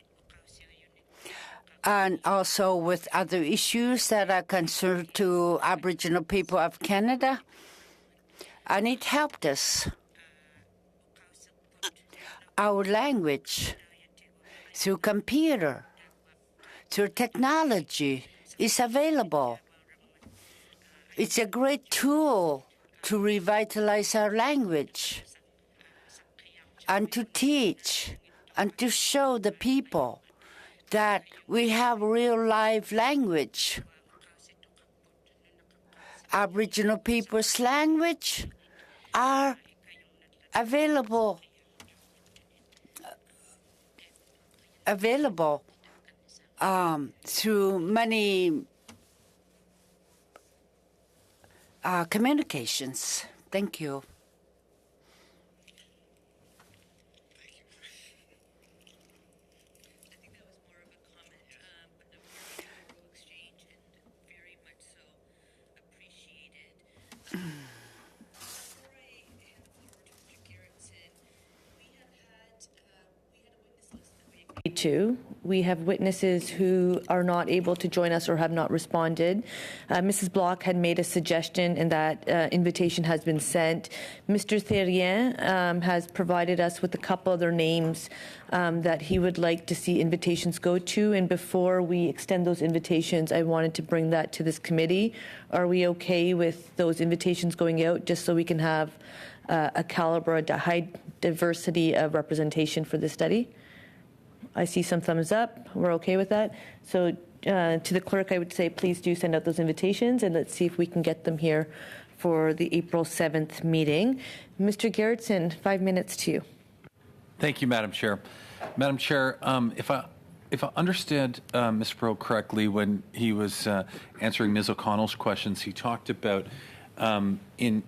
and also with other issues that are concerned to Aboriginal people of Canada. And it helped us. Our language, through computer, through technology, is available. It's a great tool to revitalize our language and to teach and to show the people that we have real live language. Aboriginal people's language are available through many communications. Thank you. We have witnesses who are not able to join us or have not responded. Mrs. Block had made a suggestion, and that invitation has been sent. Mr. Therrien has provided us with a couple other names that he would like to see invitations go to. And before we extend those invitations, I wanted to bring that to this committee. Are we okay with those invitations going out, just so we can have a caliber, a high diversity of representation for this study? I see some thumbs up. We're okay with that. So to the clerk, I would say, please do send out those invitations, and let's see if we can get them here for the April 7th meeting. Mr. Gerritsen, 5 minutes to you. Thank you, Madam Chair. Madam Chair, if I understand Mr. Pro correctly, when he was answering Ms. O'Connell's questions, he talked about in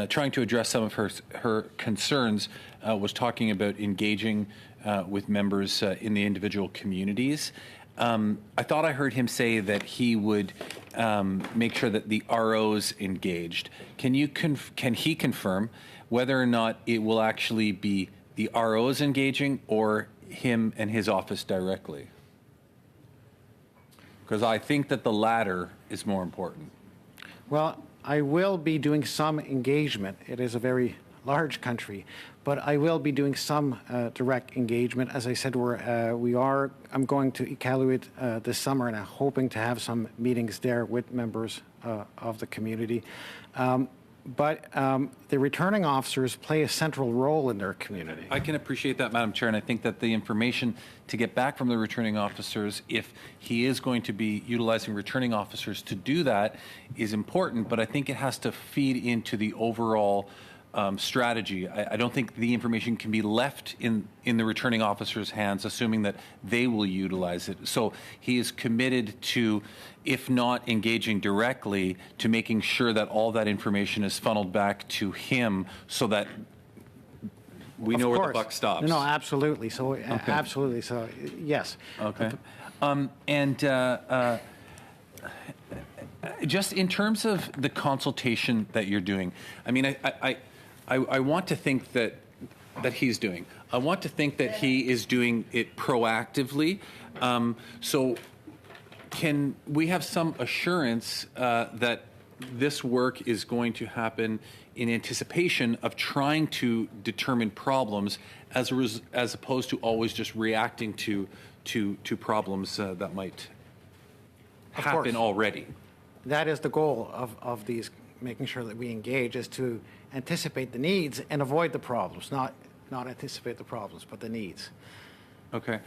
trying to address some of her concerns, was talking about engaging with members in the individual communities. I thought I heard him say that he would make sure that the ROs engaged. Can he confirm whether or not it will actually be the ROs engaging or him and his office directly? Because I think that the latter is more important. Well, I will be doing some engagement. It is a very large country, but I will be doing some direct engagement. As I said, I'm going to Iqaluit this summer, and I'm hoping to have some meetings there with members of the community. but the returning officers play a central role in their community. I can appreciate that, Madam Chair, and I think that the information to get back from the returning officers, if he is going to be utilizing returning officers to do that, is important, but I think it has to feed into the overall strategy. I don't think the information can be left in the returning officer's hands, assuming that they will utilize it. So he is committed to, if not engaging directly, to making sure that all that information is funneled back to him so that we know where the buck stops. No, absolutely. So, absolutely. So, yes. Okay. Just in terms of the consultation that you're doing, I mean, I want to think that he's doing. I want to think that he is doing it proactively. So can we have some assurance that this work is going to happen in anticipation of trying to determine problems as opposed to always just reacting to problems that might happen already? That is the goal of these, making sure that we engage, is to anticipate the needs and avoid the problems, not anticipate the problems, but the needs. Okay.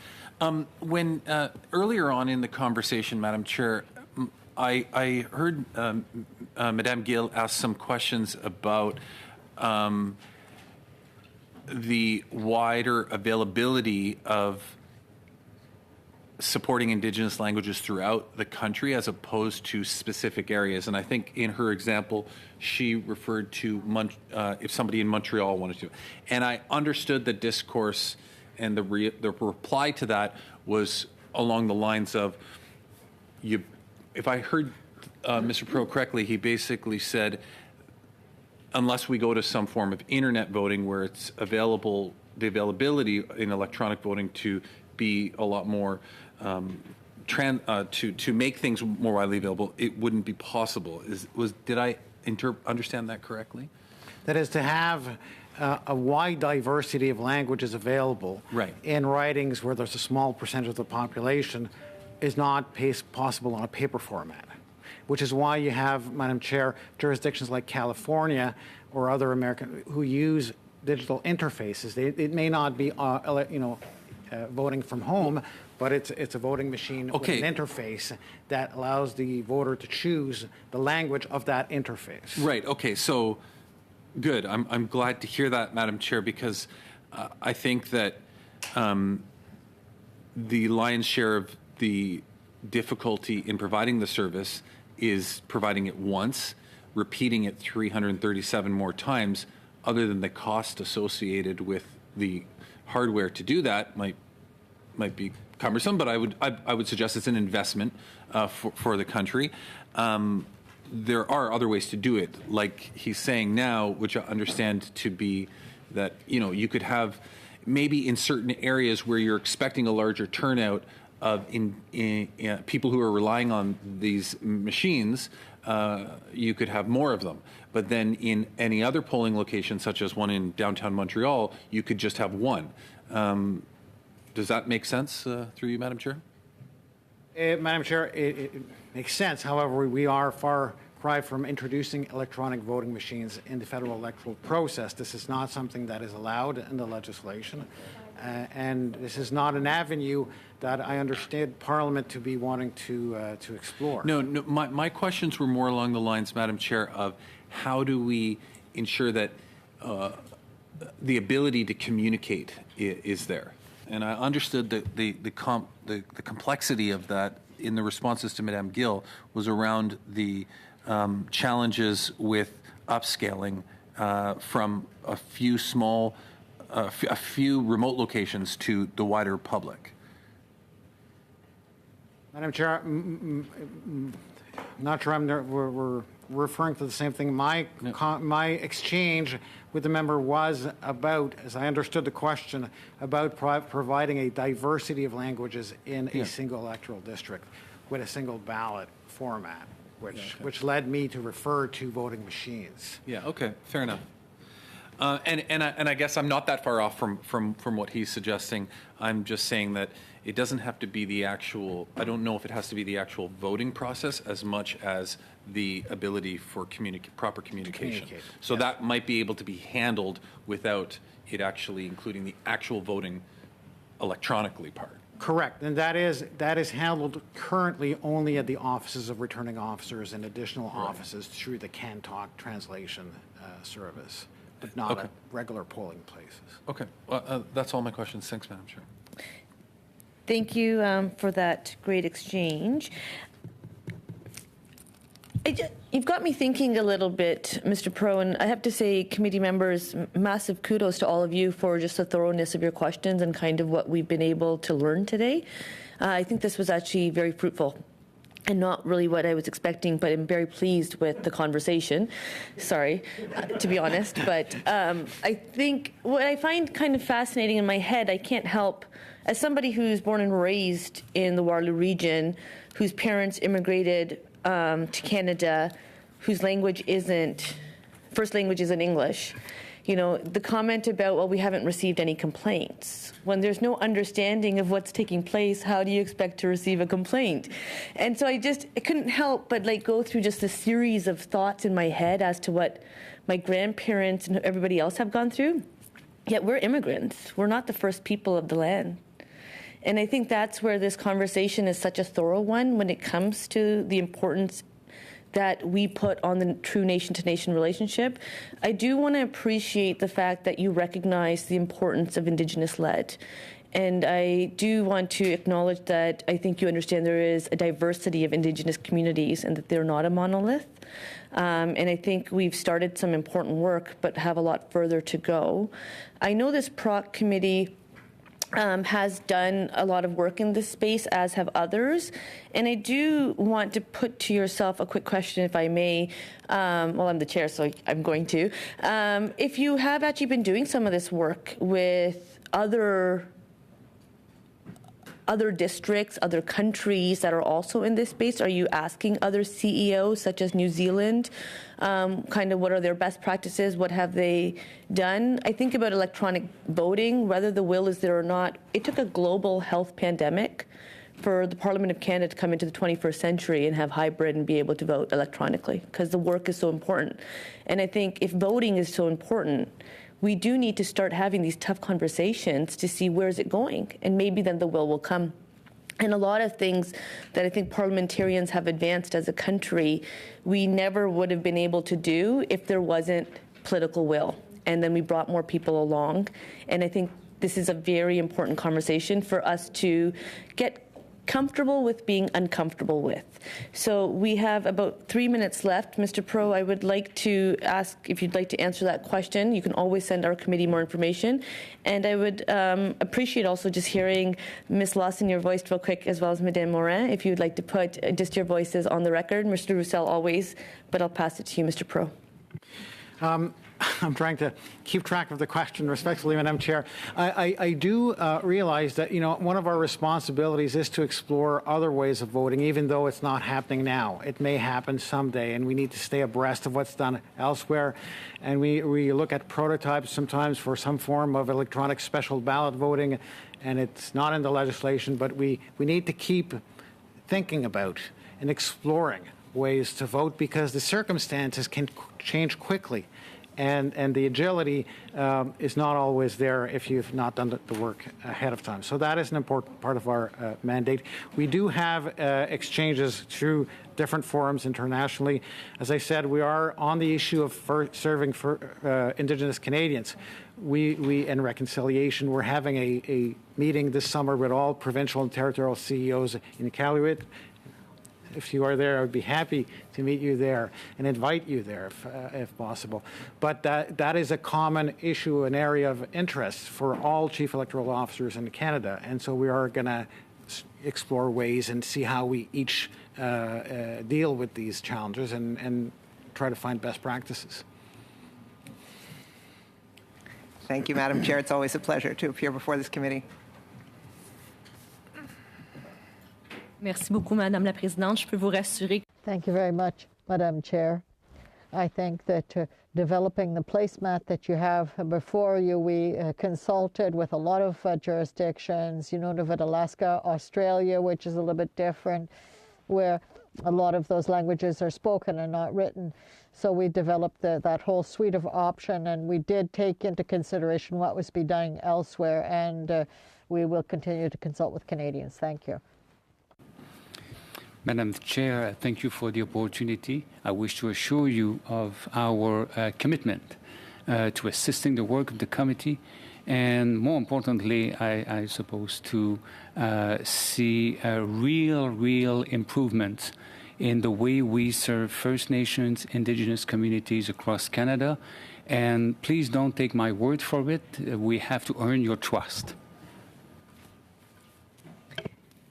When earlier on in the conversation, Madam Chair, I heard Madame Gill ask some questions about the wider availability of supporting Indigenous languages throughout the country as opposed to specific areas. And I think in her example, she referred to if somebody in Montreal wanted to. And I understood the discourse and the reply to that was along the lines of, if I heard Mr. Pro correctly, he basically said, unless we go to some form of internet voting where it's available, the availability in electronic voting to be a lot more to make things more widely available, it wouldn't be possible. Did I understand that correctly? That is, to have a wide diversity of languages available in writings where there's a small percentage of the population is not possible on a paper format, which is why you have, Madam Chair, jurisdictions like California or other American who use digital interfaces. It may not be voting from home, but it's a voting machine with an interface that allows the voter to choose the language of that interface. Right. Okay. So good. I'm glad to hear that, Madam Chair, because I think that the lion's share of the difficulty in providing the service is providing it once, repeating it 337 more times, other than the cost associated with the hardware to do that might be cumbersome, but I would suggest it's an investment for the country. There are other ways to do it, like he's saying now, which I understand to be that you could have maybe in certain areas where you're expecting a larger turnout of people who are relying on these machines, you could have more of them. But then in any other polling location, such as one in downtown Montreal, you could just have one. Does that make sense through you, Madam Chair? Madam Chair, it makes sense. However, we are far cry from introducing electronic voting machines in the federal electoral process. This is not something that is allowed in the legislation. And this is not an avenue that I understand Parliament to be wanting to explore. No, my questions were more along the lines, Madam Chair, of how do we ensure that the ability to communicate is there? And I understood that the complexity of that in the responses to Madame Gill was around the challenges with upscaling from a few remote locations to the wider public. Madam Chair, not sure we're referring to the same thing. My exchange with the member was about, as I understood the question, about providing a diversity of languages in a single electoral district with a single ballot format, which led me to refer to voting machines. Yeah, okay, fair enough. And I guess I'm not that far off from what he's suggesting. I'm just saying that it doesn't have to be the actual, I don't know if it has to be the actual voting process as much as the ability for proper communication. So that might be able to be handled without it actually including the actual voting electronically part. Correct, and that is handled currently only at the offices of returning officers and additional offices through the CanTalk translation service, but not at regular polling places. Okay, well, that's all my questions. Thanks, Madam Chair. Thank you for that great exchange. You've got me thinking a little bit, Mr. Pro, and I have to say, committee members, massive kudos to all of you for just the thoroughness of your questions and kind of what we've been able to learn today. I think this was actually very fruitful and not really what I was expecting, but I'm very pleased with the conversation. Sorry, to be honest, but I think what I find kind of fascinating in my head, I can't help, as somebody who's born and raised in the Waterloo region, whose parents immigrated to Canada, whose first language isn't English. You know, the comment about, well, we haven't received any complaints. When there's no understanding of what's taking place, how do you expect to receive a complaint? And so I couldn't help but go through just a series of thoughts in my head as to what my grandparents and everybody else have gone through. Yet we're immigrants. We're not the first people of the land. And I think that's where this conversation is such a thorough one when it comes to the importance that we put on the true nation-to-nation relationship. I do want to appreciate the fact that you recognize the importance of Indigenous-led. And I do want to acknowledge that I think you understand there is a diversity of Indigenous communities and that they're not a monolith. And I think we've started some important work, but have a lot further to go. I know this PROC committee has done a lot of work in this space, as have others. And I do want to put to yourself a quick question, if I may. Well, I'm the chair, so I'm going to. If you have actually been doing some of this work with other districts, other countries that are also in this space, are you asking other CEOs, such as New Zealand, kind of what are their best practices, what have they done? I think about electronic voting, whether the will is there or not. It took a global health pandemic for the Parliament of Canada to come into the 21st century and have hybrid and be able to vote electronically, because the work is so important. And I think if voting is so important, we do need to start having these tough conversations to see where is it going, and maybe then the will come. And a lot of things that I think parliamentarians have advanced as a country, we never would have been able to do if there wasn't political will. And then we brought more people along. And I think this is a very important conversation for us to get comfortable with being uncomfortable with. So we have about 3 minutes left. Mr. Pro, I would like to ask if you'd like to answer that question. You can always send our committee more information. And I would appreciate also just hearing Ms. Lawson, your voice real quick, as well as Madame Morin, if you'd like to put just your voices on the record. Mr. Roussel always, but I'll pass it to you, Mr. Pro. I'm trying to keep track of the question respectfully, Madam Chair. I do realize that, one of our responsibilities is to explore other ways of voting, even though it's not happening now. It may happen someday, and we need to stay abreast of what's done elsewhere. And we look at prototypes sometimes for some form of electronic special ballot voting, and it's not in the legislation, but we need to keep thinking about and exploring ways to vote, because the circumstances can change quickly. And the agility is not always there if you've not done the work ahead of time. So that is an important part of our mandate. We do have exchanges through different forums internationally. As I said, we are on the issue of serving for Indigenous Canadians. We in reconciliation, we're having a meeting this summer with all provincial and territorial CEOs in Iqaluit. If you are there, I would be happy to meet you there and invite you there if possible. But that is a common issue, an area of interest for all chief electoral officers in Canada. And so we are going to explore ways and see how we each deal with these challenges and try to find best practices. Thank you, Madam Chair. It's always a pleasure to appear before this committee. Merci beaucoup, Madame la Présidente. Je peux vous rassurer. Thank you very much, Madam Chair. I think that developing the placemat that you have before you, we consulted with a lot of jurisdictions, Nunavut, Alaska, Australia, which is a little bit different, where a lot of those languages are spoken and not written. So we developed that whole suite of option, and we did take into consideration what was being done elsewhere, and we will continue to consult with Canadians. Thank you. Madam Chair, thank you for the opportunity. I wish to assure you of our commitment to assisting the work of the committee, and more importantly, I suppose, to see a real improvement in the way we serve First Nations, Indigenous communities across Canada. And please don't take my word for it. We have to earn your trust.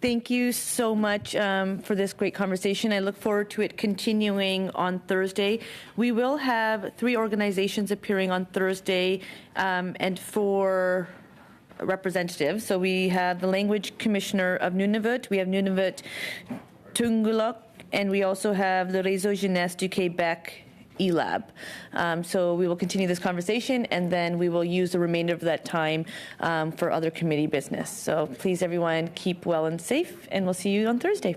Thank you so much for this great conversation. I look forward to it continuing on Thursday. We will have 3 organizations appearing on Thursday and 4 representatives. So we have the Language Commissioner of Nunavut, we have Nunavut Tungulok, and we also have the Réseau Jeunesse du Québec ELAB. So we will continue this conversation, and then we will use the remainder of that time for other committee business. So please, everyone, keep well and safe, and we'll see you on Thursday.